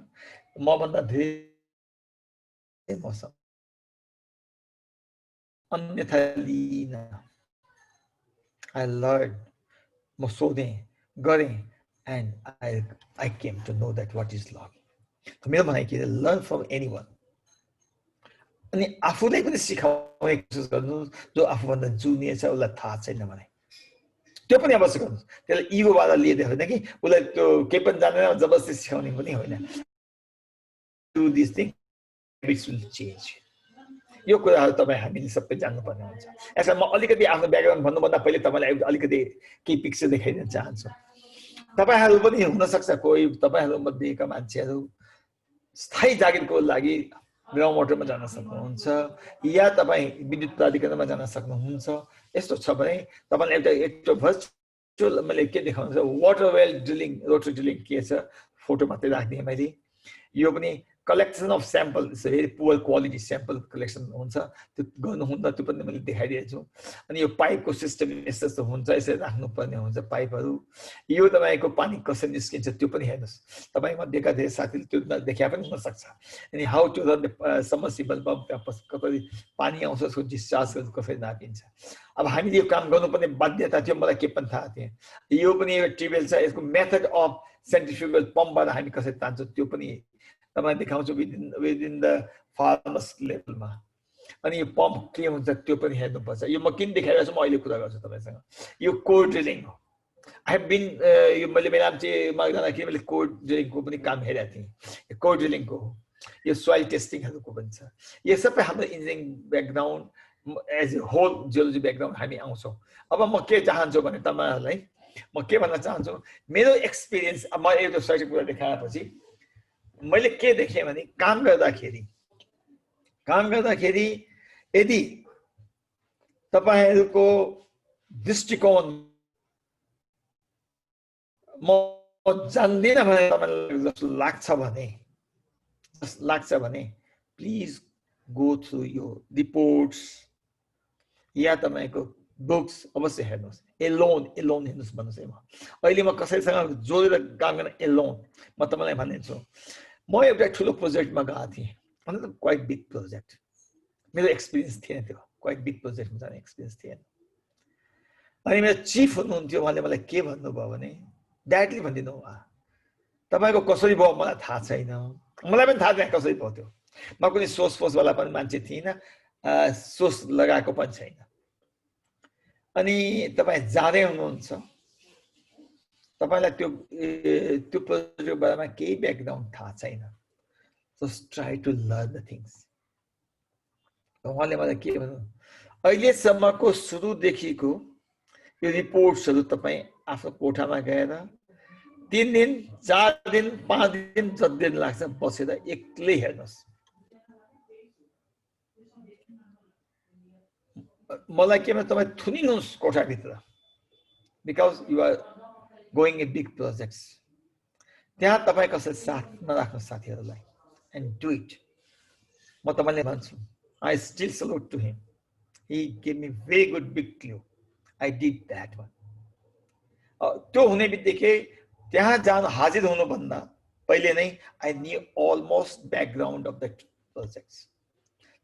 मभन्दा धेरै मसँग अन्यथा लिन आई लर्न म सोधेँ गरेँ and I came to know that what is logging मेरो भनाइ के लर्न फ्रम एनीवन अनि आफूलाई पनि सिकाउने कोसिस गर्नु जो आफूभन्दा जुनियर छ उसलाई थाहा छैन भने त्यो पनि अवश्य गर्नुहोस् त्यसलाई इगोबाट लिँदै होइन कि उसलाई त्यो केही पनि जानेन जबरजस्ती सिकाउने पनि होइन do this thing habits will change यो कुराहरू तपाईँ हामीले सबै जान्नुपर्ने हुन्छ यसलाई म अलिकति आफ्नो ब्याकग्राउन्ड भन्नुभन्दा पहिले तपाईँलाई अलिकति केही पिक्चर देखाइदिन चाहन्छु तपाईँहरू पनि हुनसक्छ कोही तपाईँहरूमध्येका मान्छेहरू स्थायी जागिरको लागि ग्राउन्ड वाटरमा जान सक्नुहुन्छ या तपाईँ विद्युत प्राधिकरणमा जान सक्नुहुन्छ यस्तो छ भने तपाईँलाई एउटा भर्चुअल मैले के देखाउनु छ water well drilling rotary drilling के छ फोटो मात्रै राखिदिएँ मैले यो पनि collection of sample very poor quality sample collection हुन्छ त्यो गर्नुहुन्न त्यो पनि मैले देखाइदिएको छु अनि यो पाइपको सिस्टम यस्तो यस्तो हुन्छ यसरी राख्नुपर्ने हुन्छ पाइपहरू यो तपाईँको पानी कसरी निस्किन्छ त्यो पनि हेर्नुहोस् तपाईँमध्येका धेरै साथीले त्यो देखा पनि हुनसक्छ अनि how to run submersible pump कसरी पानी आउँछ उसको डिस्चार्ज कसरी नापिन्छ अब हामीले यो काम गर्नुपर्ने बाध्यता थियो मलाई के पनि थाहा थिएन यो पनि यो ट्युबवेल छ यसको मेथड अफ सेन्ट्रिफ्युगल पम्पबाट हामी कसरी तान्छौँ त्यो पनि तपाईँ देखाउँछु विदिन द फार्मर्स लेभलमा अनि यो पम्प के हुन्छ त्यो पनि हेर्नुपर्छ यो म किन देखाइरहेको छु म अहिले कुरा गर्छु तपाईँसँग यो कोर ड्रिलिङ हो आई हेभ बिन यो मैले मेलाम्चीमा जाँदाखेरि मैले कोर ड्रिलिङको पनि काम हेरेको थिएँ कोर ड्रिलिङको हो यो सोइल टेस्टिङहरूको पनि छ यो सबै हाम्रो engineering background as a whole geology background हामी आउँछौँ अब म के चाहन्छु भने तपाईँहरूलाई म के भन्न चाहन्छु मेरो एक्सपिरियन्स म एउटा सर्ट कुरा देखाएपछि मैले के देखेँ भने काम गर्दाखेरि यदि तपाईँहरूको दृष्टिकोण म जान्दिनँ भने तपाईँलाई जस्तो लाग्छ भने प्लिज गो थ्रु यो रिपोर्ट्स या तपाईँको बुक्स अवश्य हेर्नुहोस् एलोन हेर्नुहोस् भन्नुहोस् है म अहिले म कसैसँग जोडेर काम गर्न एलोन म तपाईँलाई भनिदिन्छु म एउटा ठुलो प्रोजेक्टमा गएको थिएँ अन्त क्वाइट बिग प्रोजेक्ट मेरो एक्सपिरियन्स थिएन त्यो क्वाइट बिग प्रोजेक्टमा जाने एक्सपिरियन्स थिएन अनि मेरो चिफ हुनुहुन्थ्यो उहाँले मलाई के भन्नुभयो भने डाइरेक्टली भनिदिनु तपाईँको कसरी भयो मलाई थाहा छैन मलाई पनि थाहा थिएन कसरी भयो त्यो म कुनै सोर्सवाला पनि मान्छे थिइनँ सोर्स लगाएको पनि छैन अनि तपाईँ जाँदै हुनुहुन्छ तपाईँलाई त्यो प्रोजेक्टको बारेमा केही ब्याकग्राउन्ड थाहा छैन just try to learn the things उहाँले मलाई के भन्नु अहिलेसम्मको सुरुदेखिको यो रिपोर्ट्सहरू तपाईँ आफ्नो कोठामा गएर 3 दिन 4 दिन 5 दिन जति दिन लाग्छ बसेर एक्लै हेर्नुहोस् मलाई के भन्छ तपाईँ थुनिनुहोस् कोठाभित्र because you are going a big projects त्यहाँ तपाईँ कसरी साथ नराख्नु साथीहरूलाई एन्ड डु इट म तपाईलाई भन्छु, I still salute to him. He gave me very good big clue. I did that one. त्यो हुने बित्तिकै त्यहाँ जान हाजिर हुनुभन्दा पहिले नै I knew almost background of the projects.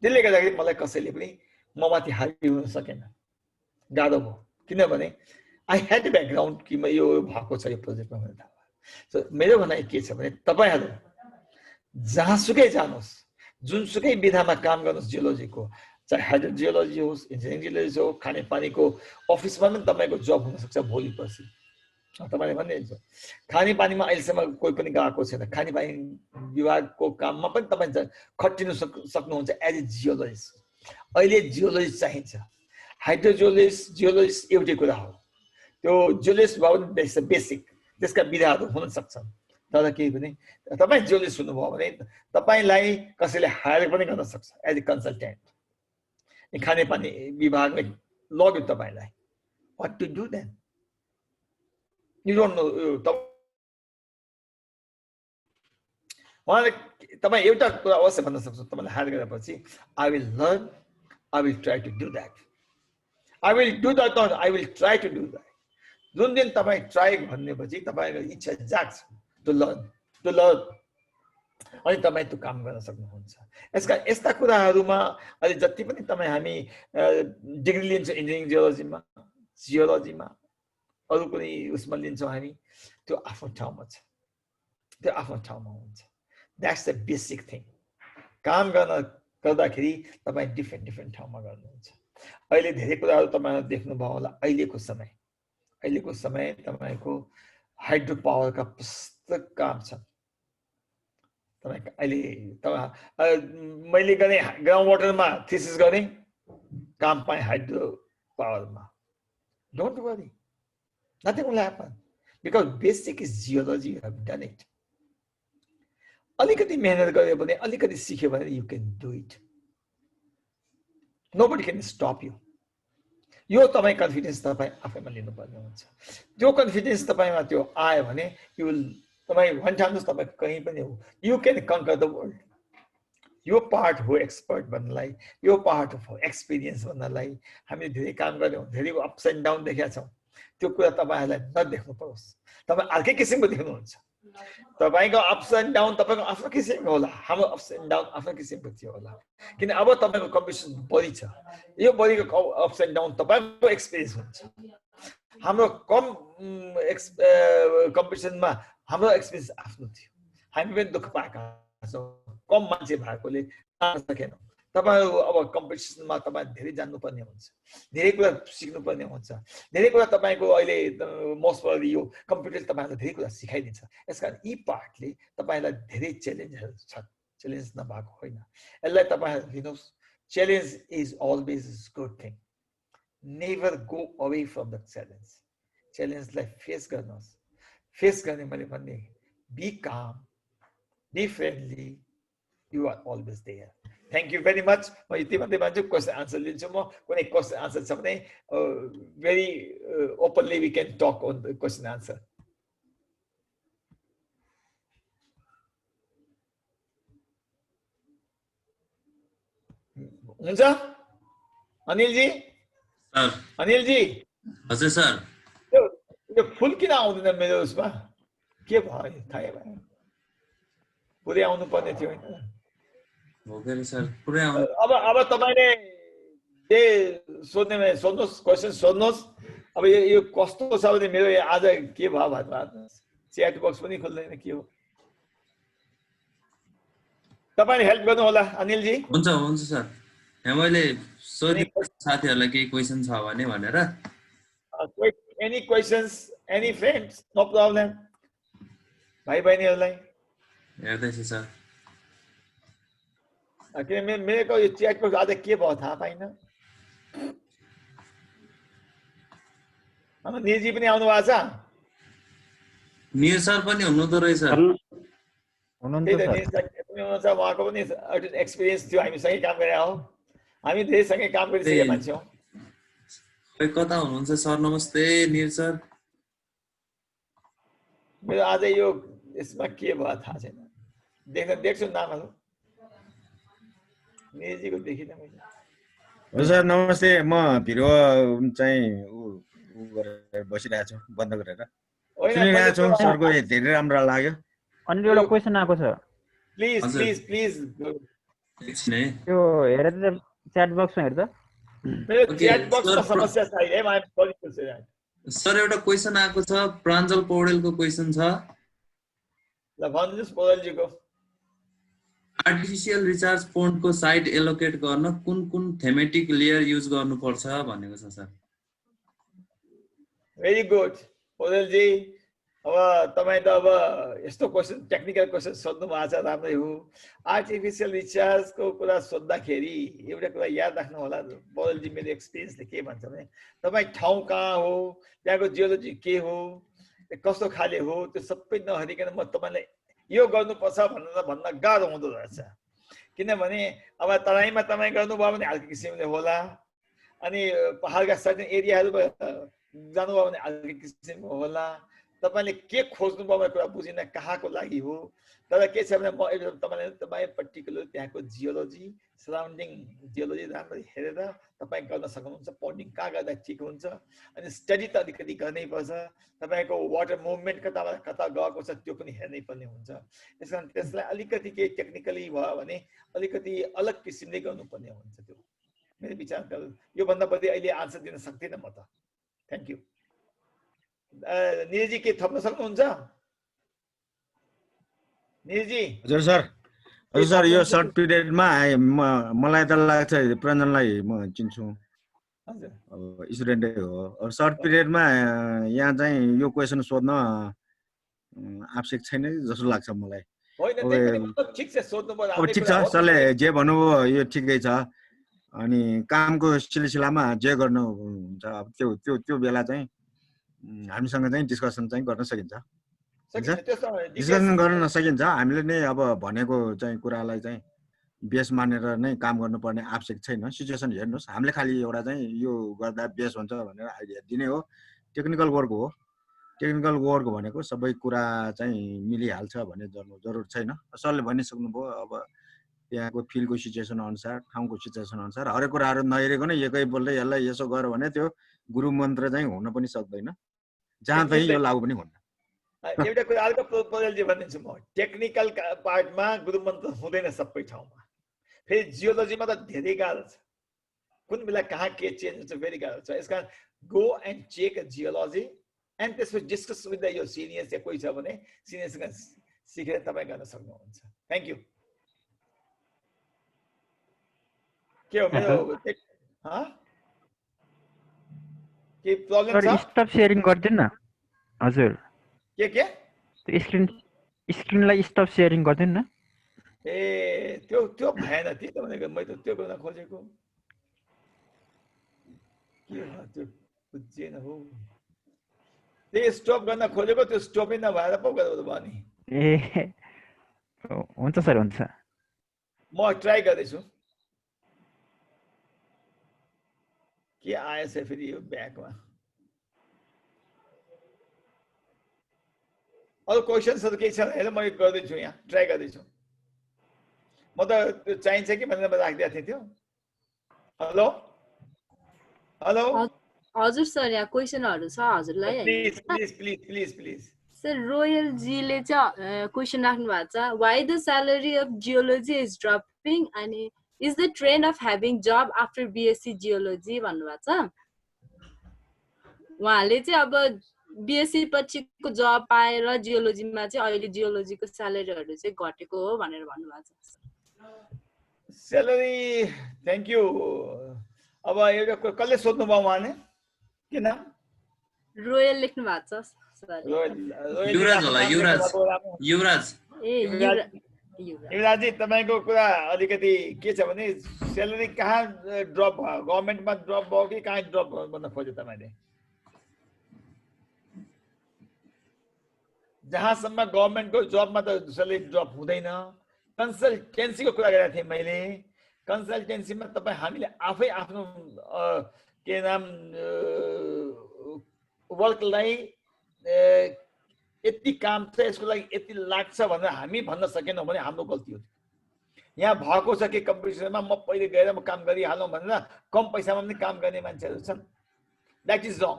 त्यसले गर्दाखेरि मलाई कसैले पनि म माथि हाबी हुन सकेन, गाह्रो भयो, किनभने I had background कि म यो भएको छ यो प्रोजेक्टमा भनेर थाहा भयो। सो मेरो भनाइ के छ भने तपाईहरु जहाँसुकै जानुहोस्, जुनसुकै विधामा काम गर्नुहोस्, जियोलोजीको, चाहे हाइड्रोजियोलोजी होस्, इन्जिनियरिङ जियोलोजी हो, खानेपानीको अफिसमा पनि तपाईको जब हुन सक्छ भोलि पर्सि। तपाईले भन्नुहुन्छ खानेपानीमा अहिलेसम्म कोही पनि गएको छैन, खानेपानी विभागको काममा पनि तपाई खटिन सक्नुहुन्छ एज ए जियोलोजिस्ट। अहिले जियोलोजिस्ट चाहिन्छ, हाइड्रोजियोलोजिस्ट जियोलोजिस्ट एउटै कुरा हो, त्यो जियोलोजिस्ट भयो भने बेसिक त्यसका विधाहरू हुन सक्छन्, तर के भने तपाई जियोलोजिस्ट हुनुभयो भने तपाईलाई कसैले हायर पनि गर्न सक्छ एज ए कन्सल्टेन्ट। खानेपानी विभागले लग्यो तपाईलाई, what to do then? You don't know. उहाँले तपाईँ एउटा कुरा अवश्य भन्न सक्छु, तपाईले हायर गरेपछि I will learn, I will try to do that. I will do that or I will try to do that. जुन दिन तपाईँ ट्राई भन्नेपछि तपाईको इच्छा जाग्छ to learn, अनि तपाईँ त्यो काम गर्न सक्नुहुन्छ। यसका यस्ता कुराहरुमा अहिले जति पनि तपाईँ हामी डिग्री लिन्छ इन्जिनियरिङ जियोलोजीमा अरु कुनै उसमा लिन्छौँ हामी, त्यो आफ्नो ठाउँमा छ, त्यो आफ्नो ठाउँमा हुन्छ। That's the basic thing. काम गर्दाखेरि तपाईँ डिफ्रेन्ट ठाउँमा गर्नुहुन्छ। अहिले धेरै कुराहरु तपाईहरुले देख्नुभयो होला, अहिलेको समय तपाईको हाइड्रो पावरका पुस्तक काम छ। तपाईको अहिले मैले गर्ने ग्राउन्ड वाटरमा थीसिस गरे, काम पाए hydro पावरमा। Don't worry. Nothing will happen because basic is geology. You have done it. अलिकति मेहनत गर्यो भने, अलिकति सिक्यो भने you can do it. Nobody can stop you. यो तपाई कन्फिडेन्स तपाई आफैमा लिनुपर्ने हुन्छ। त्यो कन्फिडेन्स तपाईमा त्यो आयो भने you will तपाई भन्ठान्नुस् तपाई कहीं पनि हो, you can conquer the world. यो पार्ट हो एक्सपर्ट भन्नलाई, यो पार्ट हो एक्सपिरियन्स भन्नलाई। हामीले धेरै काम गर्यौं, धेरै अप्स एन्ड डाउन देखेका छौं। त्यो कुरा तपाईहरुलाई नदेख्नु परोस्, तपाई अर्कै किसिमको देख्नुहुन्छ। तपाईको अप्स एन्ड डाउन तपाईको आफ्नो किसिमको होला, हाम्रो अप्स एन्ड डाउन आफ्नो किसिमको थियो होला, किन अब तपाईको कम्पिटिसन बढी छ। यो बढीको अप्स एन्ड डाउन तपाईको एक्सपिरियन्स हुन्छ। हाम्रो कम कम्पिटिसनमा हाम्रो एक्सपिरियन्स आफ्नो थियो, हामी पनि दुःख पाएका छौं, कम मान्छे भएकोले जान सकेनौं। तपाईहरु अब कम्पिटिसनमा तपाई धेरै जान्नु पर्ने हुन्छ, धेरै कुरा सिक्नु पर्ने हुन्छ, धेरै कुरा तपाईको अहिले मोस्ट प्रोबब्ली यो कम्प्युटरले तपाईहरुलाई धेरै कुरा सिकाइदिन्छ। यसकारण यी पार्टले तपाईलाई धेरै च्यालेन्जहरु छ, च्यालेन्ज नभएको होइन। यसलाई तपाईहरु लिनुहोस्, challenge is always a good thing. Never go away from the challenge. च्यालेन्जलाई फेस गर्नुहोस्। फेस गर्ने मैले भन्ने बी काम, be friendly, you are always there. Thank you very much. म यति मात्रै भन्छु, क्वेशन आन्सर लिन्छु म। कुनै क्वेशन आन्सर छ भने very openly we can talk on the question answer. हुन्छ अनिल जी? सर। अनिल जी? हजुर सर। यो फुल किन आउँदैन मेरो उसमा? के भयो थाहै भएन। पुरै आउनु पर्ने थियो हैन? हो गयो सर, पुरै आउनु। अब तपाईले जे सोध्ने भने सोध्नुहोस्, क्वेशन सोध्नुहोस्। अब यो कस्तो छ भने मेरो आज के भयो भन्नु, च्याट बक्स पनि खुल्दैन, के हो? तपाईले हेल्प गर्नु होला अनिल जी। हुन्छ हुन्छ सर। यहाँ मैले सोधेको साथीहरुलाई केही क्वेशन छ भने भनेर। Any questions, any friends? No problem. भाइ बहिनीहरुलाई हेर्दैछु सर। मेरो यो च्याट बक्स आज के भयो थाहा पाइन। हाम्रो निजी पनि आउनु भएको छ? निर सर पनि हुनुहुँदो रहेछ। उहाँको पनि एक्सपिरियन्स थियो, हामीसँगै काम गरे हो, हामी धेरैसँगै काम गरिसकेका मान्छे हौ। खै कता हुनुहुन्छ सर? नमस्ते निर सर। मेरो आज यो यसमा के भयो थाहा छैन, देख्छु नामहरु। निरजीको देखिन मैले। हजुर सर नमस्ते, म भिडियो चाहिँ उ गरेर बसिरहेको छु बन्द गरेर होइन सुनिरहेको छु। मैले सरको धेरै राम्रो लाग्यो। अनि एउटा क्वेसन आएको छ, प्लिज हजुर। प्लिज प्लिज एकछिन है। त्यो हेर त च्याट बक्समा हेर त। मेरो Okay, च्याट बक्समा sir, समस्या छ है, म sorry to say that. Sir एउटा क्वेसन आएको छ, प्राञ्जल पौडेलको क्वेसन छ, ल भन्दिनुस् पौडेलजीको। आर्टिफिसियल रिचार्ज पोइन्टको साइट एलोकेट गर्न कुन कुन थेमेटिक लेयर युज गर्नुपर्छ भनेको छ सर। भेरी गुड पौडेलजी। अब तपाईँ त अब यस्तो क्वेसन टेक्निकल क्वेसन सोध्नु भएको छ, राम्रै हो। आर्टिफिसियल रिचार्जको कुरा सोद्धाखेरि एउटा कुरा याद राख्नु होला पौडेलजी, मेरो एक्सपिरियन्सले के भन्छ भने तपाईँ ठाउँ कहाँ हो, त्यहाँको जियोलोजी के हो, कस्तो खाले हो, त्यो सबै नहेरिकन म तपाईँलाई यो गर्नुपर्छ भन्न गाह्रो हुँदो रहेछ। किनभने अब तराईमा तपाईँ गर्नुभयो भने अर्को किसिमले होला, अनि पहाडका सर्टेन एरियाहरूमा जानुभयो भने अर्को किसिमको होला। तपाईँले के खोज्नुभयो भने कुरा बुझिन कहाँको लागि हो। तर के छ भने म तपाईँ पर्टिकुलर त्यहाँको जियोलोजी, सराउन्डिङ जियोलोजी राम्ररी हेरेर तपाईँ गर्न सक्नुहुन्छ। पन्डिङ कहाँ गर्दा ठिक हुन्छ, अनि स्टडी त अलिकति गर्नै पर्छ। तपाईँको वाटर मुभमेन्ट कताबाट कता गएको छ त्यो पनि हेर्नै पर्ने हुन्छ। त्यस कारण त्यसलाई अलिकति केही टेक्निकली भयो भने अलिकति अलग किसिमले गर्नुपर्ने हुन्छ। त्यो मेरो विचार योभन्दा बढी अहिले आन्सर दिन सक्दिनँ म त। Thank you. निरजी के थप्न सक्नुहुन्छ? निरजी। हजुर सर, हजुर सर, यो सर्ट पिरियडमा मलाई त लाग्छ प्रञ्जनलाई म चिन्छु, हजुर अब स्टुडेन्टै हो। अब सर्ट पिरियडमा यहाँ चाहिँ यो क्वेसन सोध्न आवश्यक छैन जस्तो लाग्छ मलाई। होइन त्यही पनि मतलब ठिक छ सोध्नु पर्छ। अब ठिक छ, सरले जे भन्नुभयो यो ठिकै छ। अनि कामको सिलसिलामा जे गर्नु हुन्छ अब त्यो त्यो त्यो बेला चाहिँ हामीसँग चाहिँ डिस्कसन चाहिँ गर्न सकिन्छ। डिस्कसन गर्न नसकिन्छ, हामीले नै अब भनेको चाहिँ कुरालाई चाहिँ बेस मानेर नै काम गर्नुपर्ने आवश्यक छैन। सिचुएसन हेर्नुहोस्, हामीले खालि एउटा चाहिँ यो गर्दा बेस हुन्छ भनेर आइडिया दिने हो। टेक्निकल वर्क हो, टेक्निकल वर्क भनेको सबै कुरा चाहिँ मिलिहाल्छ भन्ने जरुर छैन। सरले भनिसक्नुभयो, अब त्यहाँको फिल्डको सिचुएसन अनुसार, ठाउँको सिचुएसन अनुसार हरेक कुराहरू नहेरिकन एकै बोल्दै यसलाई यसो गर भने त्यो गुरु मन्त्र चाहिँ हुन पनि सक्दैन, जहाँ चाहिँ यो लागु पनि हुन्न। एउटा कुरा अर्को पौडेलजी भनिदिन्छु म, टेक्निकल पार्टमा गुरु मन्त्र हुँदैन सबै ठाउँमा। फेरि जियोलोजीमा त धेरै गाह्रो छ, कुन बेला कहाँ के चेन्ज हुन्छ फेरि गाह्रो छ। यस कारण go and check geology and त्यसपछि डिस्कस विथ यो सिनियर्स या कोही छ भने सिनियर्ससँग सिकेर तपाईँ गर्न सक्नुहुन्छ। Thank you. के हो मेरो के प्रब्लम छ? स्टप शेयरिङ गर्दिन न हजुर। के स्क्रिनलाई स्टप शेयरिङ गर्दिन न। ए त्यो भएन त्यही त भनेको, मैले त त्यो गर्न खोजेको के हो त्यो बुझेन हो। त्यही स्टप गर्न खोजेको, त्यो स्टपै नभएर पो गर्नु भयो नि। ए हुन्छ सर, हुन्छ। म ट्राई गर्दैछु के आएछ फेरि यो ब्याकमा। अरू क्वेसन्सहरू केही छ हेर, म गर्दैछु, यहाँ ट्राई गर्दैछु। म त त्यो चाहिन्छ कि भनेर राखिदिएको थिएँ त्यो। हेलो हेलो हजुर सर, यहाँ क्वेसनहरू छ हजुरलाई। Please please please please please sir, Royal जीले चाहिँ क्वेसन राख्नु भएको छ, why the salary of geology is dropping अनि is the trend of having job after BSc geology भन्नुभएको छ। उहाँले चाहिँ अब बिएससी पछिको जब पाएर जियोलोजीमा चाहिँ अहिले जियोलोजीको स्यालेरीहरू चाहिँ घटेको हो भनेर भन्नुभएको छ। Salary thank you. अब एउटा कसले सोध्नु भयो उहाँले, के नाम? रोयल लेख्नु भएको छ सर। युवराज होला, युवराज। युवराजी, तपाईँको कुरा अलिकति के छ भने स्यालेरी कहाँ ड्रप भयो, गभर्मेन्टमा ड्रप भयो कि कहाँ ड्रप भयो भन्न खोज्यो तपाईँले? जहाँसम्म गभर्मेन्टको जबमा त स्यालेरी ड्रप हुँदैन। कन्सल्टेन्सीको कुरा गरेको थिएँ मैले। कन्सल्टेन्सीमा तपाईँ हामीले आफै आफ्नो के नाम वर्कलाई यति काम छ, यसको लागि यति लाग्छ भनेर हामी भन्न सकेनौँ भने हाम्रो गल्ती हो। यहाँ भएको छ कि कम्पिटिसनमा म पहिले गएर म काम गरिहालौँ भनेर कम पैसामा पनि काम गर्ने मान्छेहरू छन्। द्याट इज रङ।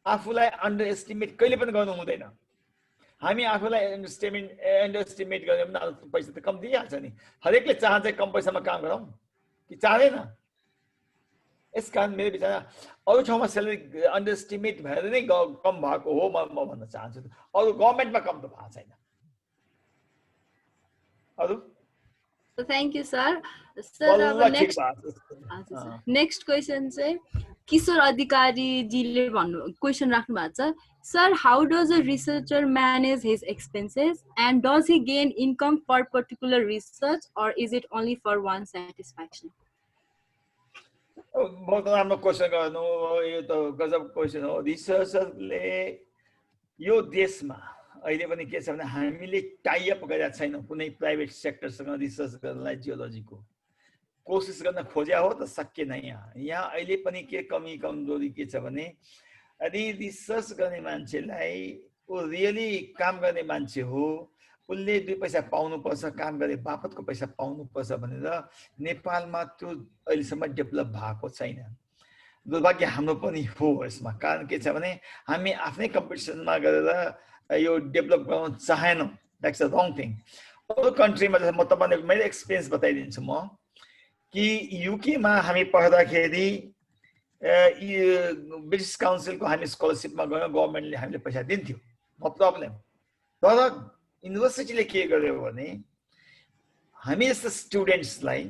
आफूलाई अन्डर एस्टिमेट कहिले पनि गर्नु हुँदैन। हामी आफूलाई अन्डर एस्टिमेट गऱ्यो भने पैसा त कम दिइहाल्छ नि। हरेकले चाहन्छ कम पैसामा काम गरौँ कि चाहँदैन? यस कारण मेरो विचारमा अरू ठाउँमा स्यालेरी अन्डर एस्टिमेट भएर नै कम भएको हो म भन्न चाहन्छु। अरू गभर्मेन्टमा कम त भएको छैन। अरू थ्याङ्क यू सर। सर अब नेक्स्ट क्वेसन चाहिँ किशोर अधिकारीजीले क्वेसन राख्नु भएको छ। Sir, how does a researcher manage his expenses and does he gain income for particular research or is it only for one satisfaction? बहुत राम्रो क्वेसन गर्नु। यो त गजब क्वेसन हो। रिसर्चरले यो देशमा अहिले पनि के छ भने हामीले टाइअप गरेका छैनौँ कुनै प्राइभेट सेक्टरसँग रिसर्च गर्नलाई। जियोलोजीको कोसिस गर्न खोज्या हो त सकिएन। यहाँ अहिले पनि के कमी कमजोरी के छ भने यदि रिसर्च गर्ने मान्छेलाई ऊ रियली काम गर्ने मान्छे हो, उसले 2 पैसा पाउनुपर्छ, काम गरे बापतको पैसा पाउनुपर्छ भनेर नेपालमा त्यो अहिलेसम्म डेभलप भएको छैन। दुर्भाग्य हाम्रो पनि हो यसमा। कारण के छ भने हामी आफ्नै कम्पिटिसनमा गरेर यो डेभलप गर्न चाहेनौँ। That's a wrong thing. अरू कन्ट्रीमा म तपाईँलाई मेरो एक्सपिरियन्स बताइदिन्छु म कि युकेमा हामी पढ्दाखेरि ब्रिटिस काउन्सिलको हामी स्कलरसिपमा गयौँ, गभर्मेन्टले हामीले पैसा दिन्थ्यो, नो प्रब्लम। तर युनिभर्सिटीले के गर्यो भने हामी जस्तो स्टुडेन्ट्सलाई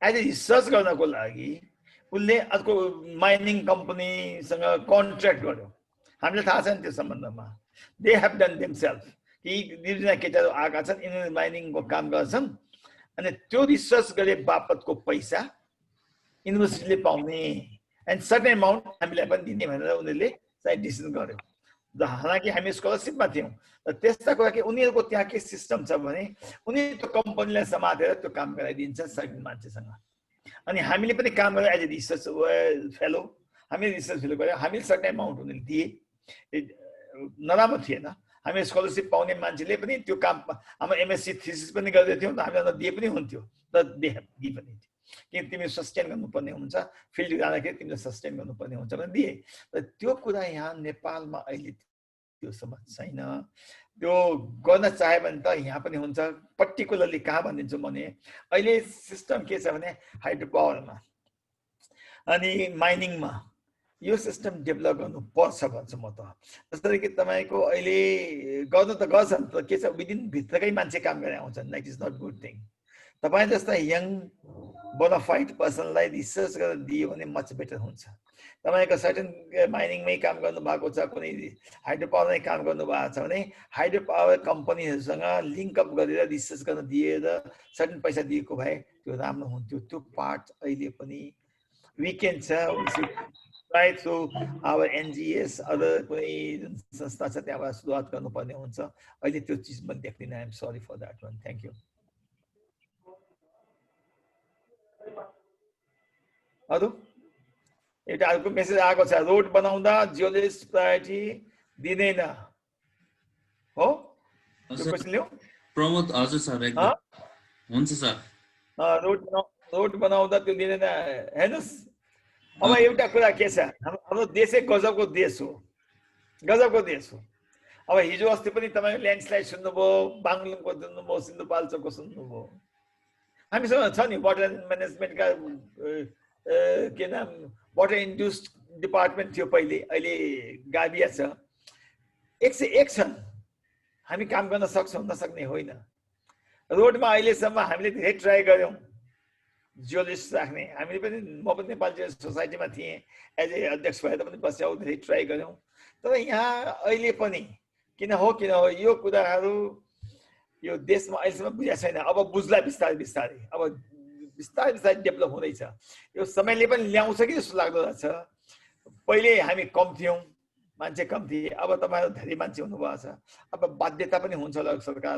एज ए रिसर्च गर्नको लागि उसले अर्को माइनिङ कम्पनीसँग कन्ट्र्याक्ट गर्यो। हामीलाई थाहा छ नि त्यो सम्बन्धमा। दे हेभ डन देमसेल्फ कि 2 जना केटाहरू आएका छन्, यिनीहरू माइनिङको काम गर्छन् अनि त्यो रिसर्च गरे बापतको पैसा युनिभर्सिटीले पाउने एन्ड सर्टेन एमाउन्ट हामीलाई पनि दिने भनेर उनीहरूले चाहिँ डिसिजन गर्यो। हालाकि हामी स्कलरसिपमा थियौँ। त्यस्ता कुरा कि उनीहरूको त्यहाँ के सिस्टम छ भने उनीहरू त्यो कम्पनीलाई समातेर त्यो काम गराइदिन्छ सर्टेन मान्छेसँग। अनि हामीले पनि काम गरेर एज ए रिसर्च फेलो हामी रिसर्च फेलो गऱ्यौँ। हामीले सर्टेन एमाउन्ट उनीहरूले दिए, नराम्रो थिएन। हामी स्कलरसिप पाउने मान्छेले पनि त्यो काम हाम्रो एमएससी थिसिस पनि गर्दै थियौँ, हामीलाई दिए पनि हुन्थ्यो। तर दे हेभ गिभन इट कि तिमीले सस्टेन गर्नुपर्ने हुन्छ, फिल्ड जाँदाखेरि तिमीले सस्टेन गर्नुपर्ने हुन्छ भने दिए। तर त्यो कुरा यहाँ नेपालमा अहिले त्यो समझ छैन। त्यो गर्न चाह्यो भने त यहाँ पनि हुन्छ। पर्टिकुलरली कहाँ भनिदिन्छु भने अहिले सिस्टम के छ भने हाइड्रो पावरमा अनि माइनिङमा यो सिस्टम डेभलप गर्नुपर्छ भन्छु म त। जसरी कि तपाईँको अहिले गर्न त गर्छन् तर के छ विदिन भित्रकै मान्छे काम गरेर आउँछन्। That is not good thing. तपाईँ जस्ता यङ बोनाफाइड पर्सनलाई रिसर्च गरेर दियो भने मच बेटर हुन्छ। तपाईँको सर्टेन माइनिङमै काम गर्नुभएको छ, कुनै हाइड्रो पावरमै काम गर्नुभएको छ भने हाइड्रो पावर कम्पनीहरूसँग लिङ्कअप गरेर रिसर्च गर्न दिएर सर्टेन पैसा दिएको भए त्यो राम्रो हुन्थ्यो। त्यो पार्ट अहिले पनि विकेन्ड छ। ट्राई थ्रु आवर एनजिएस अदर कुनै जुन संस्था छ त्यहाँबाट सुरुवात गर्नुपर्ने हुन्छ। अहिले त्यो चिज पनि देख्दिनँ। I am sorry for that one. Thank you. अरू एउटा अर्को मेसेज आएको छ, रोड बनाउँदा जियोलजिस्ट प्रायोरिटी दिँदैन हो? प्रमोद हजुर सर एकदम हुन्छ सर। रोड बनाउँदा त्यो दिँदैन। हेर्नुहोस् अब एउटा कुरा के छ, हाम्रो देशै गजबको देश हो, गजबको देश हो। अब हिजो अस्ति पनि तपाईँ ल्यान्डस्लाइड सुन्नुभयो, बाङ्लुङको सुन्नुभयो, सिन्धुपाल्चोकको सुन्नुभयो। हामीसँग छ नि वाटर म्यानेजमेन्टका के नाम वाटर इन्ड्युस्ड डिपार्टमेन्ट थियो पहिले, अहिले गाविया छ। 101 छन्। हामी काम गर्न सक्छौँ, नसक्ने होइन। रोडमा अहिलेसम्म हामीले धेरै ट्राई गऱ्यौँ जियोलजिस्ट राख्ने। हामीले पनि म पनि नेपाल जियोलजिस्ट सोसाइटीमा थिएँ, एज ए अध्यक्ष भएर पनि बस्यौँ, धेरै ट्राई गऱ्यौँ। तर यहाँ अहिले पनि किन हो यो कुराहरू यो देशमा अहिलेसम्म बुझाएको छैन। अब बुझ्ला बिस्तारै बिस्तारै, अब बिस्तारै बिस्तारै डेभलप हुँदैछ। यो समयले पनि ल्याउँछ कि जस्तो लाग्दो रहेछ। पहिले हामी कम थियौँ, मान्छे कम थिए, अब तपाईँहरू धेरै मान्छे हुनुभएको छ। अब बाध्यता पनि हुन्छ होला सरकार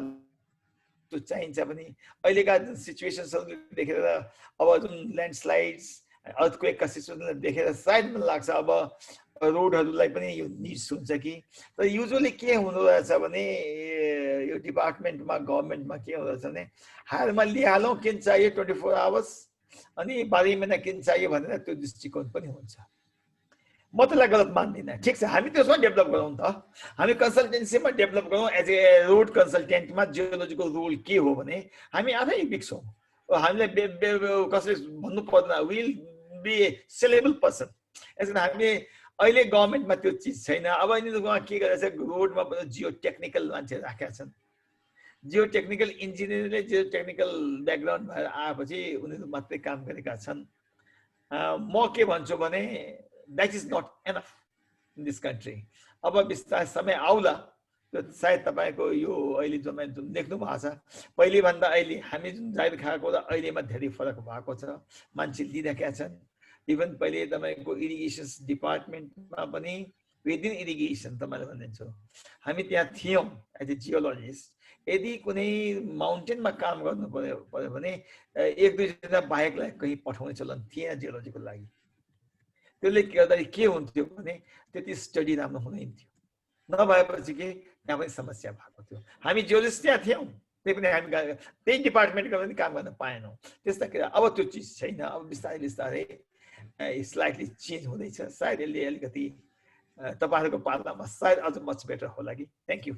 त्यो चाहिन्छ पनि। अहिलेका जुन सिचुएसन्सहरू देखेर अब जुन ल्यान्डस्लाइड्स अर्थक्वेकका सिचुएसनहरू देखेर सायद मलाई लाग्छ अब रोडहरूलाई पनि यो निड्स हुन्छ कि तर युजुअली के हुँदो रहेछ भने यो डिपार्टमेन्टमा गभर्मेन्टमा के हुँदो रहेछ भने हालमा लिइहालौँ किन चाहियो 24 आवर्स अनि 12 महिना किन चाहियो भनेर त्यो दृष्टिकोण पनि हुन्छ म त्यसलाई गलत मान्दिनँ ठिक छ हामी त्यसमा डेभलप गरौँ त हामी कन्सल्टेन्सीमा डेभलप गरौँ एज ए रोड कन्सल्टेन्टमा जियोलोजीको रोल के हो भने हामी आफै विक्छौँ हामीले कसैले भन्नु पर्दैन will be a saleable person यसरी हामी अहिले गभर्मेन्टमा त्यो चिज छैन अब यिनीहरूकोमा के गरेछ रोडमा जियो टेक्निकल मान्छे राखेका छन् जियो टेक्निकल इन्जिनियरले जियो टेक्निकल ब्याकग्राउन्ड भएर आएपछि उनीहरू मात्रै काम गरेका छन् म के भन्छु भने that is not enough in this country अब बिस्तारै समय आउला त्यो सायद तपाईँको यो अहिले जुन देख्नु भएको छ पहिलेभन्दा अहिले हामी जुन जागिर खाएको र अहिलेमा धेरै फरक भएको छ मान्छे लिइराखेका छन् इभन पहिले तपाईँको इरिगेसन डिपार्टमेन्टमा पनि विदिन इरिगेसन तपाईँले भनिदिन्छु हामी त्यहाँ थियौँ एज ए जियोलोजिस्ट यदि कुनै माउन्टेनमा काम गर्नु पर्यो भने 1-2 जना बाहेकलाई कहीँ पठाउने चलन थिएन जियोलोजीको लागि त्यसले गर्दाखेरि के हुन्थ्यो भने त्यति स्टडी राम्रो हुँदैन थियो नभएपछि के त्यहाँ पनि समस्या भएको थियो हामी जियोलोजिस्ट त्यहाँ थियौँ त्यही पनि हामी त्यही डिपार्टमेन्टको पनि काम गर्न पाएनौँ त्यसदाखेरि अब त्यो चिज छैन अब बिस्तारै बिस्तारै स्लाइटली चेन्ज हुँदैछ सायद यसले अलिकति तपाईँहरूको पालामा सायद अझ मच बेटर होला कि thank you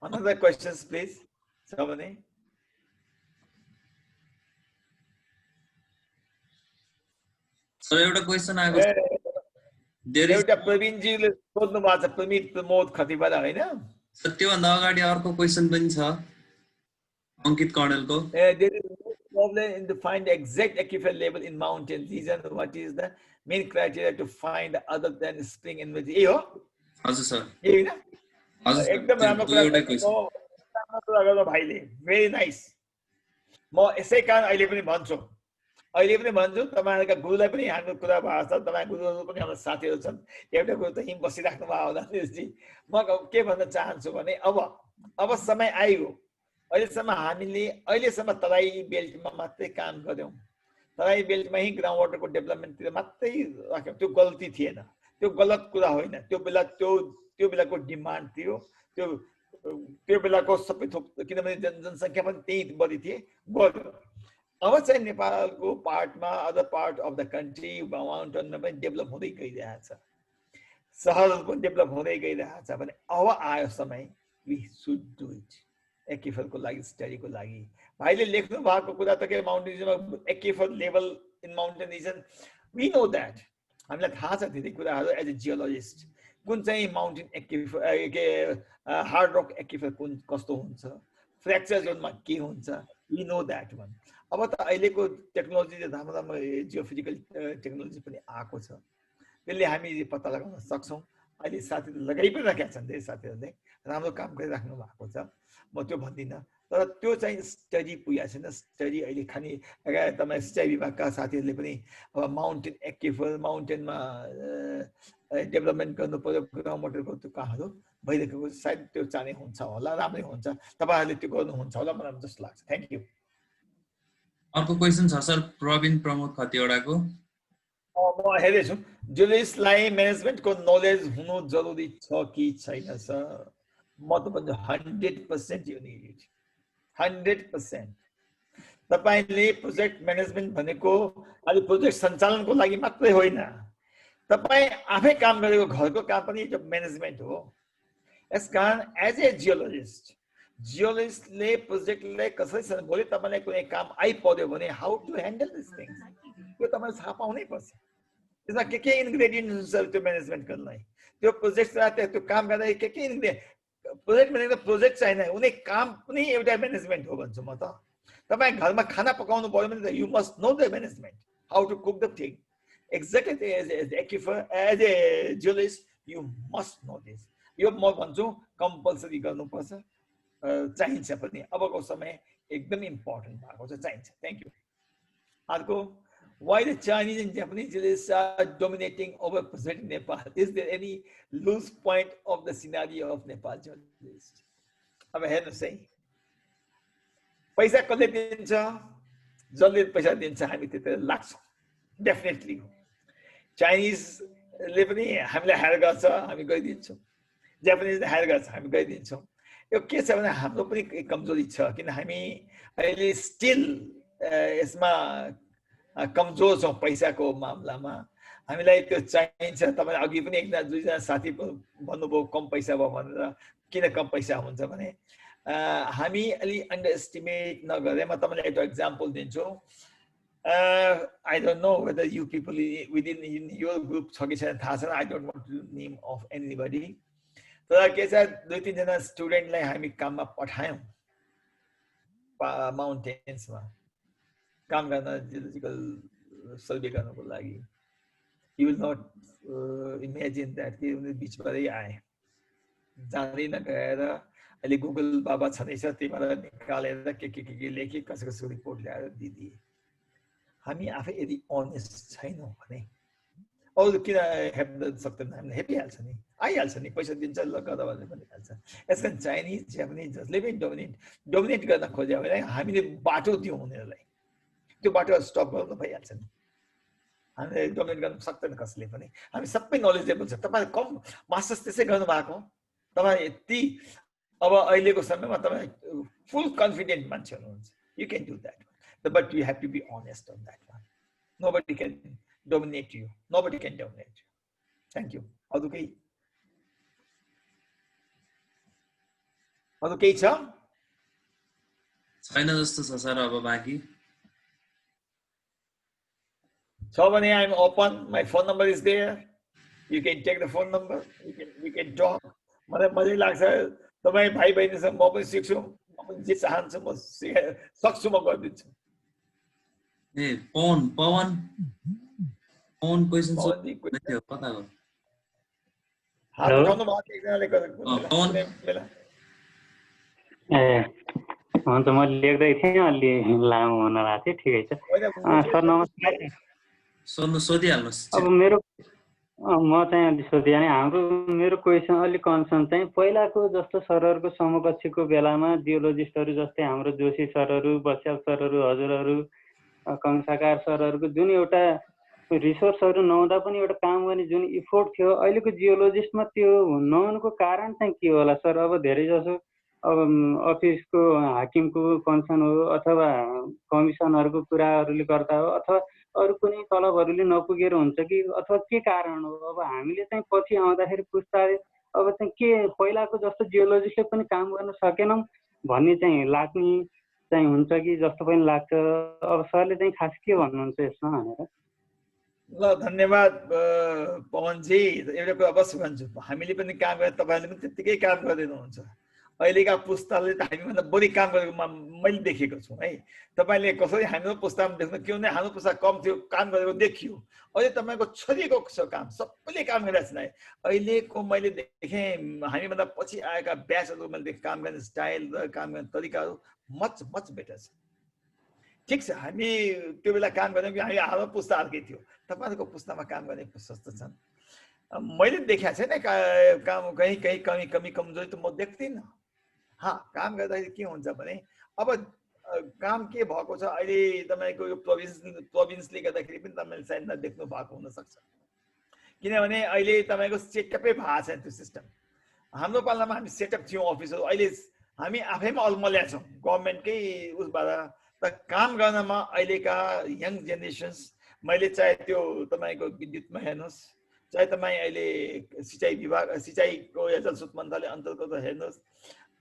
Another questions, please. Somebody. Sir एउटा क्वेशन आएको छ एउटा प्रवीणजीले सोध्नु भएको छ प्रमोद खतिवडा हैन सर त्योभन्दा अगाडि अर्को क्वेशन पनि छ अंकित कणेलको there is no problem in to find the exact aquifer level in mountains reason what is the main criteria to find other than spring in which ए हो हजुर सर ए हैन हजुर एकदम राम्रो कुरा गर्नु भाइले भेरी नाइस म यसै कारण अहिले पनि भन्छु तपाईँहरूका गुरुलाई पनि हाम्रो कुरा भएको छ तपाईँ गुरुहरू पनि हाम्रो साथीहरू छन् एउटा गुरु त हिम बसिराख्नु भयो होला निरजी म के भन्न चाहन्छु भने अब समय आयो अहिलेसम्म हामीले तराई बेल्टमा मात्रै काम गर्यौँ तराई बेल्टमा ही ग्राउन्ड वाटरको डेभलपमेन्टतिर मात्रै राख्यौँ त्यो गल्ती थिएन त्यो गलत कुरा होइन त्यो बेलाको डिमान्ड थियो त्यो बेलाको सबै थोक किनभने जनसङ्ख्या पनि त्यही बढी थिए गर्यो अब चाहिँ नेपालको पार्टमा other part of the country माउन्टेनमा पनि डेभलप हुँदै गइरहेछ सहरहरू पनि डेभलप हुँदै गइरहेछ भने अब आयो समय वी सुड डु इट एक्युफरको लागि स्टडीको लागि भाइले लेख्नु भएको कुरा त के माउन्टेनिजममा aquifer level in mountain region we know that हामीलाई थाहा छ धेरै कुराहरू एज ए जियोलोजिस्ट कुन चाहिँ माउन्टेन एक्युफर के हार्ड रक एक्युफर कुन कस्तो हुन्छ फ्र्याक्चर जोनमा के हुन्छ वी नो द्याट वान अब त अहिलेको टेक्नोलोजी राम्रो राम्रो जियोफिजिकल टेक्नोलोजी पनि आएको छ त्यसले हामी पत्ता लगाउन सक्छौँ अहिले साथीहरू लगाइ पनि राखेका छन् धेरै साथीहरूले राम्रो काम गरिराख्नु भएको छ म त्यो भन्दिनँ तर त्यो चाहिँ स्टडी पुगेको छैन स्टडी अहिले खाने तपाईँ सिँचाइ विभागका साथीहरूले पनि अब माउन्टेन एक्युफर माउन्टेनमा डेभलपमेन्ट गर्नु पर्यो ग्राउन्ड वाटरको त्यो कामहरू भइरहेको सायद त्यो चाँडै हुन्छ होला राम्रै हुन्छ तपाईँहरूले त्यो गर्नुहुन्छ होला मलाई जस्तो लाग्छ थ्याङ्क यू अर्को क्वेशन छ सर प्रवीण प्रमोद खतिवडाको म हेर्दैछु जियोलोजिस्टलाई म्यानेजमेन्टको नलेज हुनु जरुरी छ कि छैन सर म त भन्छु 100% यु निड इट 100%। तपाईले प्रोजेक्ट म्यानेजमेन्ट भनेको अलि प्रोजेक्ट सञ्चालनको लागि मात्रै होइन, तपाई आफै काम गरेको घरको काम पनि एउटा म्यानेजमेन्ट हो। यसकारण एज ए जियोलजिस्टले प्रोजेक्टले कसरी भोलि तपाईलाई कुनै काम आइपर्यो भने how to handle this things त्यो तपाईले थाहा पाउनै पर्छ। त्यसमा के इन्ग्रेडियन्ट हुन्छ त्यो म्यानेजमेन्ट गर्नलाई, त्यो प्रोजेक्ट त्यो काम गर्दा के इन्ग्रेडियन्ट प्रोजेक्ट भनेको प्रोजेक्ट छैन, उनी काम पनि एउटा म्यानेजमेन्ट हो भन्छु म त। तपाई घरमा खाना पकाउनु पर्यो भने you must know the management, how to cook the thing. Exactly as a geologist you must know this. यो म भन्छु कम्पल्सरी गर्नुपर्छ, चाहिन्छ पनि। अबको समय एकदम इम्पोर्टेन्ट भएको छ, चाहिन्छ। Thank you. अर्को, why the Chinese and Japanese geologists are dominating over present Nepal? Is there any loose point of the scenario of Nepal geologists? अब हेर्नुहोस् है, पैसा कसले दिन्छ, जसले पैसा दिन्छ हामी त्यतिर लाग्छौँ। डेफिनेटली चाइनिजले पनि हामीलाई हायर गर्छ, हामी गइदिन्छौँ, जापानिजले हायर गर्छ, हामी गइदिन्छौँ। यो के छ भने हाम्रो पनि कमजोरी छ, किन हामी अहिले स्टिल यसमा कमजोर छौँ पैसाको मामलामा। हामीलाई त्यो चाहिन्छ। तपाईँले अघि पनि एकजना दुईजना साथी भन्नुभयो कम पैसा भयो भनेर। किन कम पैसा हुन्छ भने हामी अलि अन्डर एस्टिमेट नगरेर, म तपाईँलाई एउटा इक्जाम्पल दिन्छु। I don't know whether you people within your group छ कि छैन थाहा छैन, I don't want to name of anybody। तर के छ, दुई तीनजना स्टुडेन्टलाई हामी काममा पठायौँ माउन्टेन्समा काम गर्न, जियोलजिकल सर्वे गर्नको लागि। You will not imagine that कि उनीहरू बिचबाटै आए, जाँदै नगएर अहिले गुगल बाबा छँदैछ, त्यहीबाट निकालेर के लेखी कसैको रिपोर्ट ल्याएर दिदिए। हामी आफै यदि अनेस्ट छैनौँ भने अरू किन हेप्न सक्दैन, हामीले हेपिहाल्छ नि, आइहाल्छ नि, पैसा दिन्छ ल गर्दा भने पनि हाल्छ। यस कारण चाइनिज जापानिज जसले पनि डोमिनेट गर्न खोज्यो भने हामीले बाटो दिउँ उनीहरूलाई, त्यो बाटो स्टप गर्नु भइहाल्छ नि। हामीले डोमिनेट गर्न सक्दैन कसले पनि। हामी सबै नलेजेबल छ। तपाईँ कम मास्टर्स त्यसै गर्नु भएको, तपाईँ यति अब अहिलेको समयमा तपाईँ फुल कन्फिडेन्ट मान्छे हुनुहुन्छ। You can do that, but you have to be honest on that one. Nobody can dominate you. Nobody can dominate you. Thank you. अरू केही छ? छैन जस्तो छ सर। अब बाँकी छ भने I'm open. My phone number is there. You can take the phone number. We can talk. मलाई मजै लाग्छ। तपाईँ भाइ बहिनीसँग म पनि सिक्छु, म पनि जे चाहन्छु म सक्छु, म गरिदिन्छु। ए पवन क्वेसन थियो कता हो? हात उठाउनु भएको एकजनाले पवन ए हुन्छ, म लेख्दै थिएँ, अलि लामो हुन लाग्थ्यो। ठिकै छ सर, नमस्कार। सोधिहाल्नुहोस्। अब म चाहिँ अलि सोधिहालेँ। मेरो क्वेसन अलिक कन्सर्न चाहिँ पहिलाको जस्तो सरहरूको समकक्षको बेलामा जियोलोजिस्टहरू जस्तै हाम्रो जोशी सरहरू, बस्याल सरहरू, हजुरहरू, कंसाकार सरहरूको जुन एउटा रिसोर्सहरू नहुँदा पनि एउटा काम गर्ने जुन इफोर्ट थियो, अहिलेको जियोलोजिस्टमा त्यो नहुनुको कारण चाहिँ के होला सर? अब धेरै जसो अब अफिसको हाकिमको कन्सर्न हो, अथवा कमिसनहरूको कुराहरूले गर्दा हो, अथवा अरू कुनै तलबहरूले नपुगेर हुन्छ कि, अथवा के कारण हो? अब हामीले चाहिँ पछि आउँदाखेरि पुस्ताले अब चाहिँ के पहिलाको जस्तो जियोलोजिस्टले पनि काम गर्न सकेनौँ भन्ने चाहिँ लाग्ने चाहिँ हुन्छ कि जस्तो पनि लाग्छ। अब सरले चाहिँ खास के भन्नुहुन्छ यसमा भनेर? ल धन्यवाद पवनजी। एउटा कुरा अवश्य भन्छु, हामीले पनि काम गरेर तपाईँले पनि त्यत्तिकै काम गरिदिनुहुन्छ। अहिलेका पुस्ताले त हामीभन्दा बढी काम गरेको मैले देखेको छु है। तपाईँले कसरी हाम्रो पुस्तामा देख्नु, के भने हाम्रो पुस्ता कम थियो, काम गरेको देखियो। अहिले तपाईँको छोरीको काम सबैले काम गरिरहेको छ। अहिलेको मैले देखेँ हामीभन्दा पछि आएका ब्याचहरू मैले देखेँ, काम गर्ने स्टाइल र काम गर्ने तरिकाहरू मच बेटर छ। ठिक छ, हामी त्यो बेला काम गर्यौँ कि हाम्रो पुस्ता अर्कै थियो, तपाईँहरूको पुस्तामा काम गर्ने प्रशस्त छन्। मैले देखाएको छैन काम कहीँ कमी कमजोरी त म देख्दिनँ। काम गर्दाखेरि के हुन्छ भने अब काम के भएको छ अहिले तपाईँको यो प्रोभिन्सले गर्दाखेरि पनि तपाईँले सायद नदेख्नु भएको हुनसक्छ, किनभने अहिले तपाईँको सेटअपै भएको छैन त्यो सिस्टम। हाम्रो पालामा हामी सेटअप थियौँ अफिसहरू, अहिले हामी आफैमा अल्मल्या छौँ गभर्मेन्टकै उसबाट। त काम गर्नमा अहिलेका यङ जेनेरेसन्स, मैले चाहे त्यो तपाईँको विद्युतमा हेर्नुहोस्, चाहे तपाईँ अहिले सिँचाइको या जलस्रोत मन्त्रालय अन्तर्गत हेर्नुहोस्,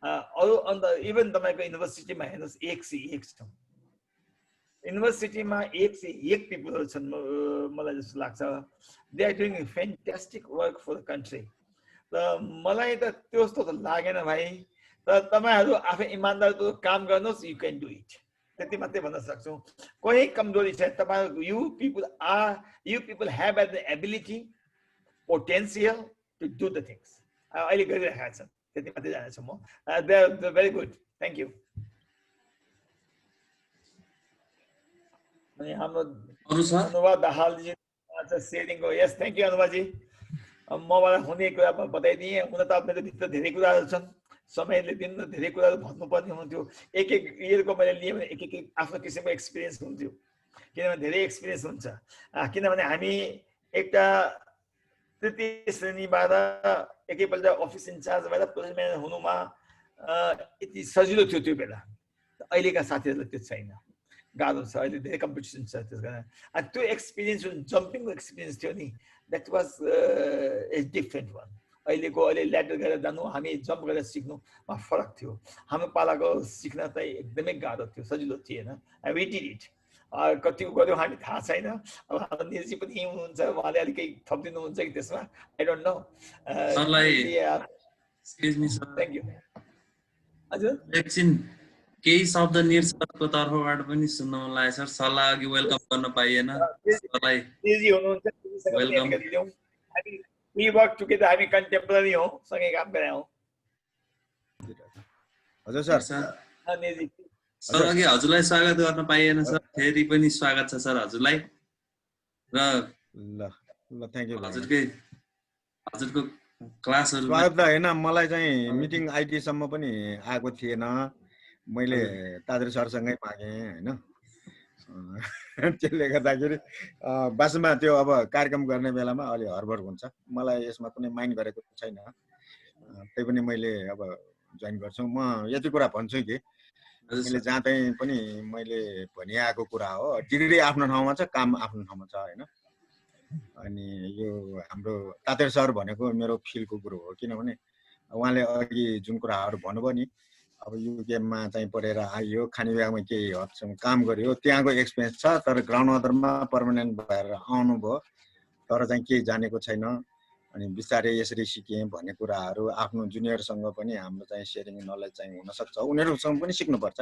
अरू इभन तपाईँको युनिभर्सिटीमा हेर्नुहोस्, एक से एक छौँ। युनिभर्सिटीमा एक से एक पिपलहरू छन् मलाई जस्तो लाग्छ। They are doing fantastic work for the country. र मलाई त त्यस्तो त लागेन भाइ। तर तपाईँहरू आफै इमान्दार काम गर्नुहोस्, यु क्यान डु इट, त्यति मात्रै भन्न सक्छौँ। कोही कमजोरी छैन तपाईँहरूको। You people have the ability, potential to do the things. अहिले गरिरहेका छन्, त्यति मात्रै जानेछु म। They are very good. Thank you. अनि हाम्रो अनुवाद दाहालजी सेयरिङको, यस थ्याङ्क यू अनुवादजी। मबाट हुने कुरा बताइदिएँ। हुन त मेरो भित्र धेरै कुराहरू छन्, समयले दिन धेरै कुराहरू भन्नुपर्ने हुन्थ्यो। एक इयरको मैले लिएँ भने एक आफ्नो किसिमको एक्सपिरियन्स हुन्थ्यो। किनभने धेरै एक्सपिरियन्स हुन्छ किनभने हामी एउटा तृतीय श्रेणीबाट एकैपल्ट अफिस इन्चार्ज भएर प्रोजेक्ट म्यानेजर हुनुमा यति सजिलो थियो त्यो बेला अहिलेका साथीहरूलाई त्यो छैन गाह्रो छ अहिले धेरै कम्पिटिसन छ त्यस कारण अनि त्यो एक्सपिरियन्स जुन जम्पिङको एक्सपिरियन्स थियो नि that was a different one अहिलेको अहिले ल्याडर गरेर जानु हामी जम्प गरेर सिक्नुमा फरक थियो हाम्रो पालाको सिक्न चाहिँ एकदमै गाह्रो थियो सजिलो थिएन आई वी डिड इट कति गऱ्यौँ हामी थाहा छैन अब हाम्रो निजी पनि यहीँ हुनुहुन्छ उहाँले अलिक केही थपिदिनुहुन्छ कि त्यसमा I don't no thank you हजुर एकछिन केही शब्द निर सरको तर्फबाट पनि सुन्न मन लाग्यो सर सरलाई अघि वेलकम गर्न पाइएन सरलाई निजी हुनुहुन्छ वेलकम हामी वी वर्क टुगेदर हामी कन्टेम्पोरेरी हौ सँगै काम गरे हौ हजुर सर निजी सर अघि हजुरलाई स्वागत गर्न पाइएन सर फेरि पनि स्वागत छ सर हजुरलाई र ल थ्यांक यू हजुरको क्लासहरु स्वागत त हैन मलाई चाहिँ मिटिङ आइडी सम्म पनि आएको थिएन मैले तादर सरसँगै मागे हैन त्यसले गर्दाखेरि बासमा त्यो अब कार्यक्रम गर्ने बेलामा अलि हडबड हुन्छ मलाई यसमा कुनै माइन्ड गरेको छैन त्यही पनि मैले अब जोइन गर्छु म यति कुरा भन्छु कि मैले जहाँ चाहिँ पनि मैले भनिआएको कुरा हो डिग्री आफ्नो ठाउँमा छ काम आफ्नो ठाउँमा छ हैन अनि यो हाम्रो तातेर सर भनेको मेरो फिलको कुरो हो किनभने उहाँले अघि जुन कुराहरू भन्नुभयो नि अब युकेमा चाहिँ पढेर आइयो खानी विभागमा केही हदसम्म काम गर्यो त्यहाँको एक्सपिरियन्स छ तर ग्राउन्ड अदरमा पर्मानेन्ट भएर आउनुभयो तर चाहिँ केही जानेको छैन अनि बिस्तारै यसरी सिकेँ भन्ने कुराहरू आफ्नो जुनियरसँग पनि हाम्रो चाहिँ सेयरिङ नलेज चाहिँ हुनसक्छ उनीहरूसँग पनि सिक्नुपर्छ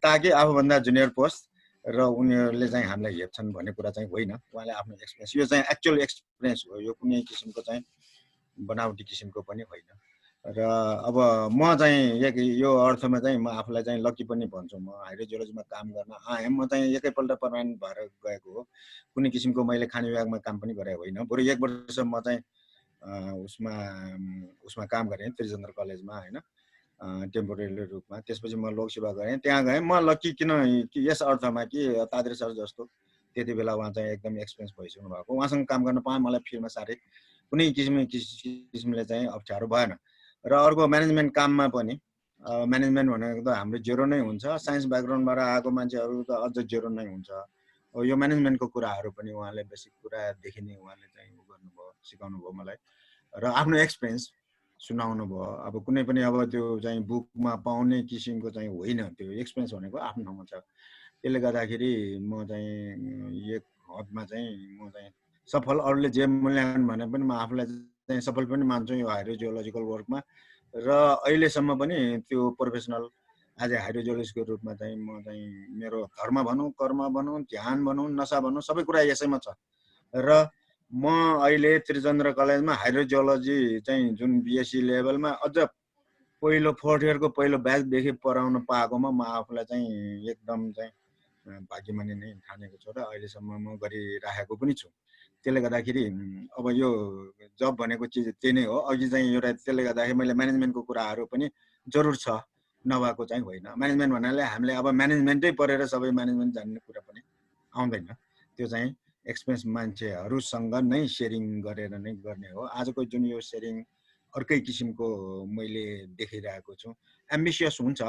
ताकि आफूभन्दा जुनियर पोस्ट र उनीहरूले चाहिँ हामीलाई हेप्छन् भन्ने कुरा चाहिँ होइन उहाँले आफ्नो एक्सपिरियन्स यो चाहिँ एक्चुअल एक्सपिरियन्स हो यो कुनै किसिमको चाहिँ बनावटी किसिमको पनि होइन र अब म चाहिँ यो अर्थमा चाहिँ म आफूलाई चाहिँ लकी पनि भन्छु म हाइड्रोजियोलोजीमा काम गर्न आएँ म चाहिँ एकैपल्ट पर्मानेन्ट भएर गएको हो कुनै किसिमको मैले खानी विभागमा काम पनि गरेको होइन बरु 1 वर्ष म चाहिँ उसमा काम गरेँ त्रिचन्द्र कलेजमा हैन टेम्पोरेरी रूपमा त्यसपछि म लोकसेवा गरेँ त्यहाँ गएँ म लकी किन यस अर्थमा कि तादर सर जस्तो त्यति बेला उहाँ चाहिँ एकदम एक्सपिरियन्स भइसक्नु भएको उहाँसँग काम गर्न पाएँ मलाई फिल्डमा साह्रै कुनै किसिमले चाहिँ अप्ठ्यारो भएन र अर्को म्यानेजमेन्ट काममा पनि म्यानेजमेन्ट भनेको त हाम्रो जेरो नै हुन्छ साइन्स ब्याकग्राउन्डबाट आएको मान्छेहरू त अझ जेरो नै हुन्छ यो म्यानेजमेन्टको कुराहरू पनि उहाँले बेसिक कुरादेखि नै उहाँले चाहिँ गर्नुभयो सिकाउनु भयो मलाई र आफ्नो एक्सपिरियन्स सुनाउनु भयो अब कुनै पनि अब त्यो चाहिँ बुकमा पाउने किसिमको चाहिँ होइन त्यो एक्सपिरियन्स भनेको आफ्नो ठाउँमा छ त्यसले गर्दाखेरि म चाहिँ एक हदमा चाहिँ म चाहिँ सफल अरूले जे मूल्याङ्कन भने पनि म आफूलाई चाहिँ सफल पनि मान्छु यो हाइड्रोजियोलोजिकल वर्कमा र अहिलेसम्म पनि त्यो प्रोफेसनल आज हाइड्रोजियोलोजिस्टको रूपमा चाहिँ म चाहिँ मेरो धर्म भनौँ कर्म भनौँ ध्यान भनौँ नशा भनौँ सबै कुरा यसैमा छ र म अहिले त्रिचन्द्र कलेजमा हाइड्रोजियोलोजी चाहिँ जुन बिएससी लेभलमा अझ पहिलो 4th इयरको पहिलो ब्याचदेखि पढाउन पाएकोमा म आफूलाई चाहिँ एकदम चाहिँ भाग्यमानी नै ठानेको छु र अहिलेसम्म म गरिराखेको पनि छु त्यसले गर्दाखेरि अब यो जब भनेको चिज त्यही नै हो अघि चाहिँ एउटा त्यसले गर्दाखेरि मैले म्यानेजमेन्टको कुराहरू पनि जरुर छ नभएको चाहिँ होइन म्यानेजमेन्ट भन्नाले हामीले अब म्यानेजमेन्टै पढेर सबै म्यानेजमेन्ट जान्ने कुरा पनि आउँदैन त्यो चाहिँ एक्सपिरियन्स मान्छेहरूसँग नै सेयरिङ गरेर नै गर्ने हो आजको जुन यो सेयरिङ अर्कै किसिमको मैले देखिरहेको छु एम्बिसियस हुन्छ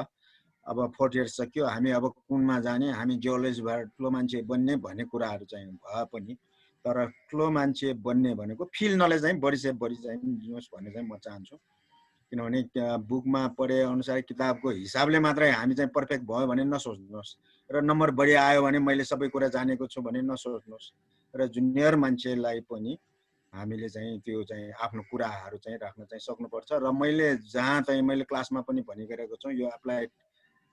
अब 4th इयर सक्यो हामी अब कुनमा जाने हामी जियोलोजीबाट ठुलो मान्छे बन्ने भन्ने कुराहरू चाहिँ भए पनि तर ठुलो मान्छे बन्ने भनेको फिल्ड नलेज चाहिँ बढी चाहिँ दिनुहोस् भन्ने चाहिँ म चाहन्छु किनभने बुकमा पढे अनुसार किताबको हिसाबले मात्रै हामी चाहिँ पर्फेक्ट भयो भने नसोच्नुहोस् र नम्बर बढी आयो भने मैले सबै कुरा जानेको छु भने नसोच्नुहोस् र जुनियर मान्छेलाई पनि हामीले चाहिँ त्यो चाहिँ आफ्नो कुराहरू चाहिँ राख्न चाहिँ सक्नुपर्छ र मैले जहाँ चाहिँ मैले क्लासमा पनि भनिरहेको छु यो एप्लाइड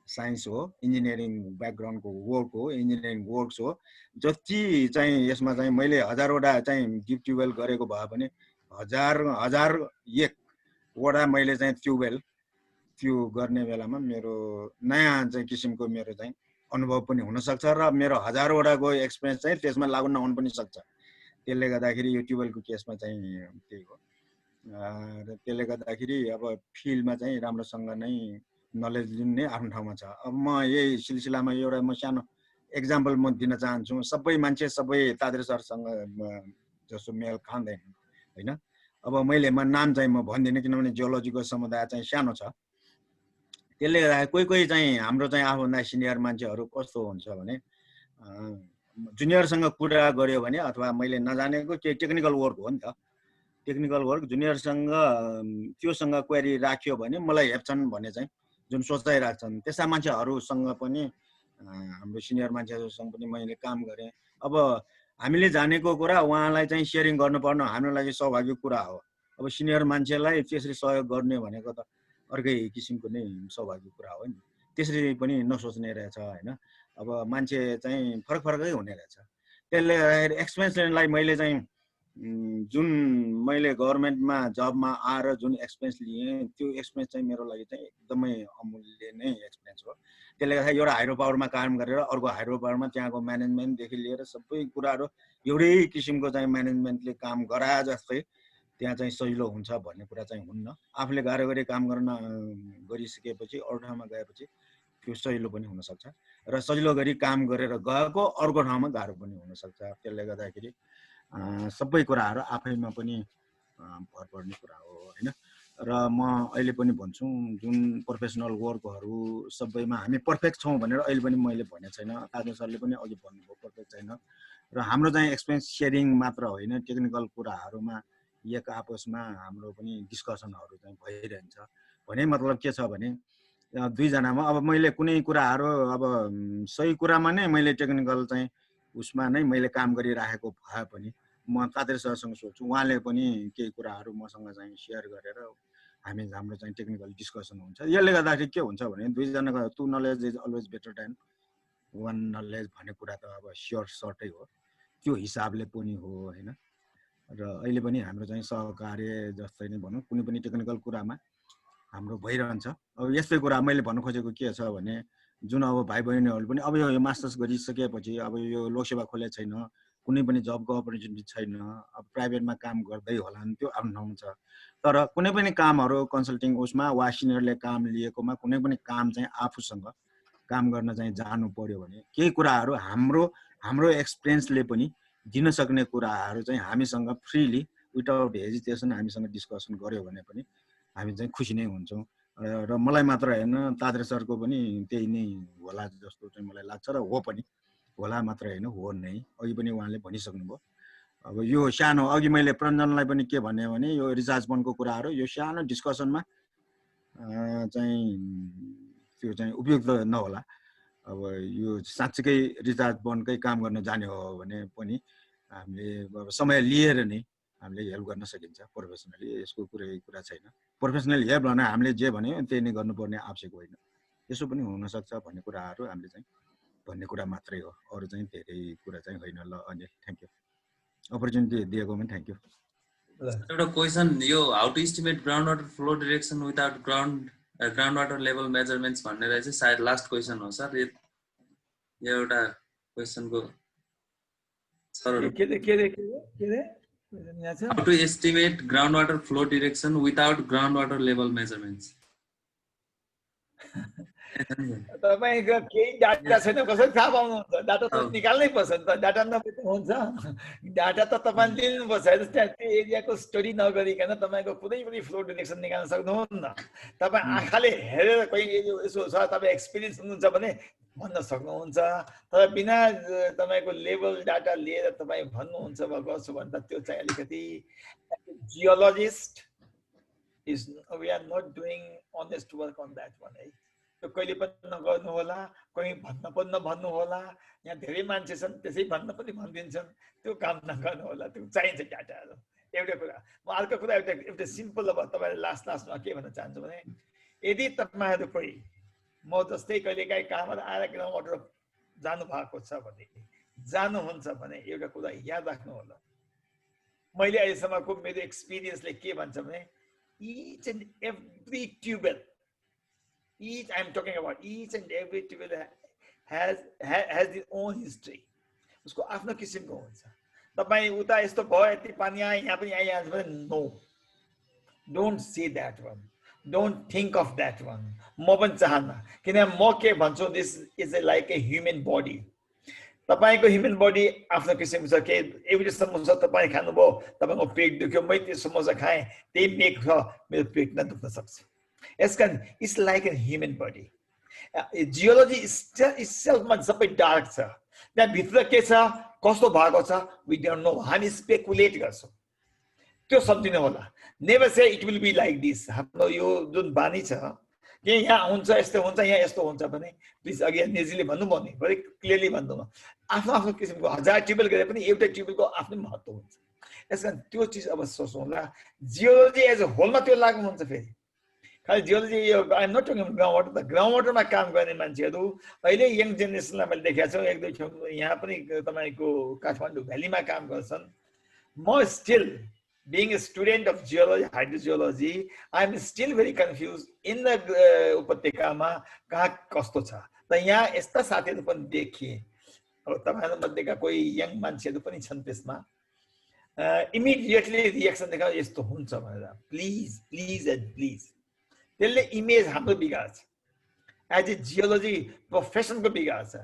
साइन्स हो इन्जिनियरिङ ब्याकग्राउन्डको वर्क हो इन्जिनियरिङ वर्क्स हो जति चाहिँ यसमा चाहिँ मैले 1000वटा चाहिँ डिप ट्युबवेल गरेको भए पनि 1001 वटा मैले चाहिँ त्यो गर्ने बेलामा मेरो नयाँ चाहिँ किसिमको मेरो चाहिँ अनुभव पनि हुनसक्छ र मेरो 1000वटाको एक्सपिरियन्स चाहिँ त्यसमा लागु नहुन पनि सक्छ त्यसले गर्दाखेरि यो ट्युबवेलको केसमा चाहिँ त्यही हो र त्यसले गर्दाखेरि अब फिल्डमा चाहिँ राम्रोसँग नै नलेज लिनु नै आफ्नो ठाउँमा छ अब म यही सिलसिलामा एउटा म सानो एक्जाम्पल म दिन चाहन्छु। सबै मान्छे सबै तादर सरसँग जस्तो मेल खाँदैन होइन। अब मैले नाम चाहिँ म भन्दिनँ किनभने जियोलोजीको समुदाय चाहिँ सानो छ। त्यसले गर्दा कोही चाहिँ हाम्रो चाहिँ आफूभन्दा सिनियर मान्छेहरू कस्तो हुन्छ भने जुनियरसँग कुरा गर्यो भने अथवा मैले नजानेको केही टेक्निकल वर्क हो नि त, टेक्निकल वर्क जुनियरसँग त्योसँग क्वेरी राख्यो भने मलाई हेप्छन् भन्ने चाहिँ जुन सोचाइ राख्छन् त्यस्ता मान्छेहरूसँग पनि हाम्रो सिनियर मान्छेहरूसँग पनि मैले काम गरेँ। अब हामीले जानेको कुरा उहाँलाई चाहिँ सेयरिङ गर्नुपर्ने हाम्रो लागि सौभाग्य कुरा हो। अब सिनियर मान्छेलाई त्यसरी सहयोग गर्ने भनेको त अर्कै किसिमको नै सौभाग्य कुरा हो नि। त्यसरी पनि नसोच्ने रहेछ होइन। अब मान्छे चाहिँ फरक फरकै हुने रहेछ। त्यसले गर्दाखेरि एक्सपिरियन्स लिनलाई मैले चाहिँ जुन मैले गभर्मेन्टमा जबमा आएर जुन एक्सपिरियन्स लिएँ त्यो एक्सपिरियन्स चाहिँ मेरो लागि चाहिँ एकदमै अमूल्य नै एक्सपिरियन्स हो। त्यसले गर्दा एउटा हाइड्रो पावरमा काम गरेर अर्को हाइड्रो पावरमा त्यहाँको म्यानेजमेन्टदेखि लिएर सबै कुराहरू एउटै किसिमको चाहिँ म्यानेजमेन्टले काम गराए जस्तै त्यहाँ चाहिँ सजिलो हुन्छ भन्ने कुरा चाहिँ हुन्न। आफूले गाह्रो गरी काम गर्न गरिसकेपछि अरू ठाउँमा गएपछि त्यो सजिलो पनि हुनसक्छ र सजिलो गरी काम गरेर गएको अर्को ठाउँमा गाह्रो पनि हुनसक्छ। त्यसले गर्दाखेरि सबै कुराहरू आफैमा पनि भर पर्ने कुरा हो होइन। र म अहिले पनि भन्छु जुन प्रोफेसनल वर्कहरू सबैमा हामी पर्फेक्ट छौँ भनेर अहिले पनि मैले भनेको छैन। ताजु सरले पनि अघि भन्नुभयो पर्फेक्ट छैन र हाम्रो चाहिँ एक्सपिरियन्स सेयरिङ मात्र होइन टेक्निकल कुराहरूमा एक आपसमा हाम्रो पनि डिस्कसनहरू चाहिँ भइरहन्छ। भने मतलब के छ भने दुईजनामा अब मैले कुनै कुराहरू अब सही कुरामा नै मैले टेक्निकल चाहिँ उसमा नै मैले काम गरिराखेको भए पनि म तातेर सरसँग सोध्छु, उहाँले पनि केही कुराहरू मसँग चाहिँ सेयर गरेर हाम्रो चाहिँ टेक्निकल डिस्कसन हुन्छ। यसले गर्दाखेरि के हुन्छ भने दुईजनाको two knowledge is always better than one knowledge भन्ने कुरा त अब सर्टै हो। त्यो हिसाबले पनि हो होइन। र अहिले पनि हाम्रो चाहिँ सहकार्य जस्तै नै भनौँ कुनै पनि टेक्निकल कुरामा हाम्रो भइरहन्छ। अब यस्तै कुरा मैले भन्नु खोजेको के छ भने जुन अब भाइ बहिनीहरू पनि अब यो मास्टर्स गरिसकेपछि अब यो लोकसेवा खोलेको छैन, कुनै पनि जबको अपर्च्युनिटी छैन, अब प्राइभेटमा काम गर्दै होलान् त्यो आफ्नो ठाउँमा छ। तर कुनै पनि कामहरू कन्सल्टिङ उसमा वा सिनियरले काम लिएकोमा कुनै पनि काम चाहिँ आफूसँग काम गर्न चाहिँ जानु पर्यो भने केही कुराहरू हाम्रो एक्सपिरियन्सले पनि दिन सक्ने कुराहरू चाहिँ हामीसँग फ्रीली विदाउट हेजिटेसन हामीसँग डिस्कसन गर्यो भने पनि हामी चाहिँ खुसी नै हुन्छौँ। र मलाई मात्र होइन तादर सरको पनि त्यही नै होला जस्तो चाहिँ मलाई लाग्छ र हो पनि होला मात्र होइन हो नै। अघि पनि उहाँले भनिसक्नुभयो। अब यो सानो अघि मैले प्रञ्जनलाई पनि के भने यो रिचार्ज बनको कुराहरू यो सानो डिस्कसनमा चाहिँ त्यो चाहिँ उपयुक्त नहोला। अब यो साँच्चीकै रिचार्ज बनकै काम गर्न जाने हो भने पनि हामीले अब समय लिएर नै हामीले हेल्प गर्न सकिन्छ प्रोफेसनली। यसको कुरा छैन। प्रोफेसनली हेल्प भने हामीले जे भन्यो त्यही नै गर्नुपर्ने आवश्यक होइन। यसो पनि हुनसक्छ भन्ने कुराहरू हामीले चाहिँ भन्ने कुरा मात्रै हो, अरू चाहिँ धेरै कुरा चाहिँ होइन। ल अनिल थ्याङ्क यू, अपर्च्युनिटी दिएकोमा थ्याङ्क यू। एउटा क्वेसन यो how to estimate ground water flow direction without ground water level measurements भन्ने रहेछ सायद लास्ट क्वेसन हो सर। यो एउटा क्वेसनको How to estimate groundwater flow direction without groundwater level measurements? तपाईको केही डाटा छैन कसरी थाहा पाउनुहुन्छ? डाटा त निकाल्नै पर्छ नि त। डाटा नभए हुन्छ? डाटा त तपाईले लिनुपर्छ। त्यो एरियाको स्टडी नगरिकन तपाईको कुनै पनि फ्लो डिरेक्सन निकाल्न सक्नुहुन्न। तपाई आँखाले हेरेर कोही यसो छ तपाई एक्सपिरियन्स हुनुहुन्छ भने भन्न सक्नुहुन्छ। तर बिना तपाईको लेभल डाटा लिएर तपाई भन्नुहुन्छ वा गर्छु भने त त्यो चाहिँ अलिकति geologist is we are not doing honest work on that one है। त्यो कहिले पनि नगर्नु होला, कोही भन्न पनि नभन्नु होला। यहाँ धेरै मान्छे छन् त्यसै भन्न पनि भनिदिन्छन्, त्यो काम नगर्नु होला। त्यो चाहिन्छ डाटाहरू। एउटा कुरा म अर्को कुरा एउटा सिम्पल अब तपाईले लास्टमा के भन्न चाहन्छु भने यदि तपाईहरु कोही म जस्तै कहिलेकाहीँ काममा आएर ग्राउन्ड वाटर जानु भएको छ भने जानुहुन्छ भने एउटा कुरा याद राख्नु होला। मैले अहिलेसम्मको मेरो एक्सपिरियन्सले के भन्छ भने each and every tubewell, I am talking about each and every tubewell has its own history. उसको आफ्नो किसिमको हुन्छ। तपाई उता यस्तो भयो यति पानी आयो यहाँ पनि आइहाल्छ भने no, don't say that one, don't think of that one. म पनि चाहन्न, किन म के भन्छु this is like a human body. तपाईको ह्युमन बडी आफ्नो किसिमको छ के एउटा समोसा तपाईँ खानुभयो तपाईको पेट दुख्यो मैले त्यो समोसा खाएँ त्यही मेक छ मेरो पेट नदुख्न सक्छ यसकारण it's like an human body geology इटसेल्फमा सबै डार्क छ त्यहाँ भित्र के छ कस्तो भएको छ वी डोन्ट नो हामी स्पेकुलेट गर्छौँ त्यो सम्झिनु होला never say it will be like this हाम्रो यो जुन बानी छ कि यहाँ हुन्छ यस्तो हुन्छ यहाँ यस्तो हुन्छ भने प्लिज अघि निजीले भन्नुभयो नि भेरी क्लियरली भन्नुभयो आफ्नो आफ्नो किसिमको 1000 ट्युबवेल गरे पनि एउटा ट्युबवेलको आफ्नै महत्त्व हुन्छ यसकारण त्यो चिज अब सोचौँला जियोलोजी एज अ होलमा त्यो लागु हुन्छ फेरि खालि जियोलोजी यो I am not talking ground water त ग्राउन्ड वाटरमा काम गर्ने मान्छेहरू अहिले यङ जेनेरेसनलाई मैले देखाएको छु एक दुई ठाउँ यहाँ पनि तपाईँको काठमाडौँ भ्यालीमा काम गर्छन् म still being a student of geology, hydrogeology, I'm still very confused in the उपत्यकामा कहाँ कस्तो छ त यहाँ यस्ता साथीहरू पनि देखिए अब तपाईहरु मध्येका कोही यङ मान्छेहरू पनि छन् त्यसमा इमिडिएटली रिएक्सन देखाउ यस्तो हुन्छ भनेर प्लिज प्लिज एन्ड प्लिज त्यसले इमेज हाम्रो बिगार्छ एज ए जियोलोजी प्रोफेसनको बिगार्छ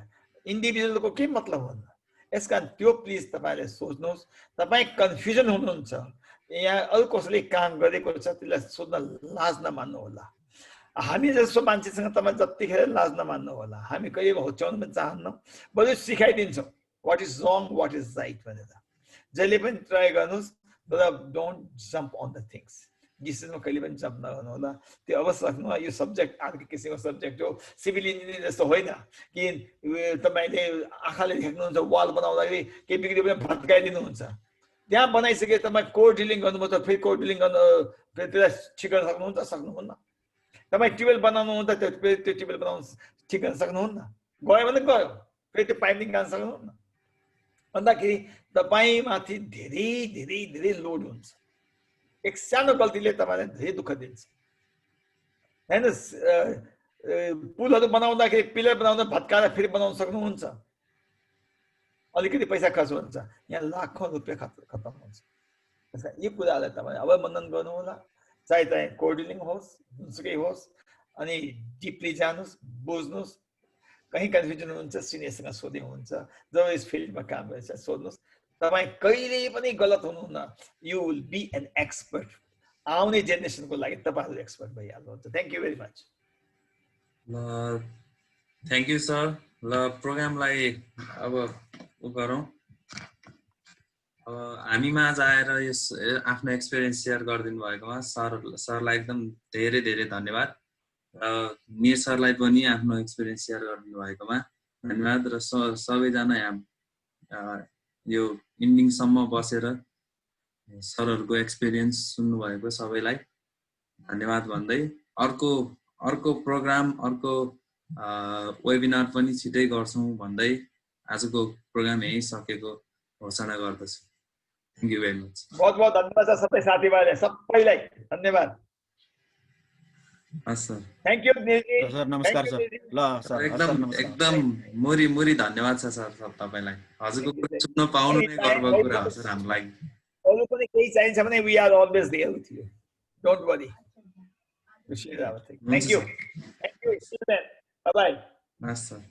इन्डिभिजुअलको के मतलब हुन्छ यसकारण त्यो प्लिज तपाईले सोच्नुहोस् तपाई कन्फ्युजन हुनुहुन्छ यहाँ अरु कसैले काम गरेको छ त्यसलाई सोध्न लाज नमान्नु होला हामी जस्तो मान्छेसँग तपाईँ जतिखेर लाज नमान्नु होला हामी कहिले होच्याउन पनि चाहन्नौँ बरु सिकाइदिन्छौँ what is wrong what is right भनेर जहिले पनि ट्राई गर्नुहोस् तर don't jump on the things डिसिजनमा कहिले पनि जम्प नगर्नु होला त्यो अवश्य राख्नु यो सब्जेक्ट अर्को किसिमको सब्जेक्ट हो सिभिल इन्जिनियर जस्तो होइन कि तपाईँले आँखाले देख्नुहुन्छ वाल बनाउँदाखेरि केही बिग्रियो भने भत्काइदिनुहुन्छ त्यहाँ बनाइसके तपाईँ कोर ड्रिलिङ गर्नुभयो त फेरि कोर ड्रिलिङ गर्नु फेरि त्यसलाई ठिक गर्न सक्नुहुन्छ सक्नुहुन्न तपाईँ ट्युबवेल बनाउनु हुन्छ त्यो ट्युबवेल बनाउनु ठिक गर्न सक्नुहुन्न गयो भने गयो फेरि त्यो पाइप निकाल्न सक्नुहुन्न भन्दाखेरि तपाईँमाथि धेरै धेरै धेरै लोड हुन्छ एक सानो गल्तीले तपाईँलाई धेरै दुःख दिन्छ होइन पुलहरू बनाउँदाखेरि पिलर बनाउँदा भत्काएर फेरि बनाउन सक्नुहुन्छ अलिकति पैसा खर्च हुन्छ यहाँ लाखौं रुपियाँ खतम हुन्छ यो कुरालाई तपाईँ अब मनन गर्नु होला चाहे चाहे कोर्डिलिङ होस् जुनसुकै होस् अनि डिपली जानुहोस् बुझ्नुहोस् कहीँ कन्फ्युजन हुन्छ सिनियरसँग सोध्दै हुन्छ जब यस फिल्डमा काम गर्छ सोध्नुहोस् तपाईँ कहिले पनि गलत हुनुहुन्न you will be an expert आउने जेनेरेसनको लागि तपाईँहरू एक्सपर्ट भइहाल्नुहुन्छ थ्याङ्क यू भेरी मच ल थ्याङ्क यू सर ल प्रोग्रामलाई अब गरौँ अब हामी माझ आएर यस आफ्नो एक्सपिरियन्स सेयर गरिदिनु भएकोमा सरलाई एकदम धेरै धेरै धन्यवाद र निर सरलाई पनि आफ्नो एक्सपिरियन्स सेयर गरिदिनु भएकोमा धन्यवाद र सबैजना यो इन्डिङसम्म बसेर सरहरूको एक्सपिरियन्स सुन्नुभएको सबैलाई धन्यवाद भन्दै अर्को प्रोग्राम अर्को वेबिनार पनि छिटै गर्छौँ भन्दै आजको प्रोग्राम यही सकेको घोषणा गर्दछु थ्याङ्क यू भेरी मच बहुत बहुत धन्यवाद छ सबै साथीभाइलाई सबैलाई धन्यवाद हस् सर थ्याङ्क यू सर नमस्कार सर ल सर एकदम मुरी धन्यवाद छ सर तपाईँलाई हजुरको कुरा सुन्न पाउनु नै गर्वको कुरा हो सर हाम्रो लागि अरू पनि केही चाहिन्छ भने we are always there with you don't worry thank you bye bye हस् सर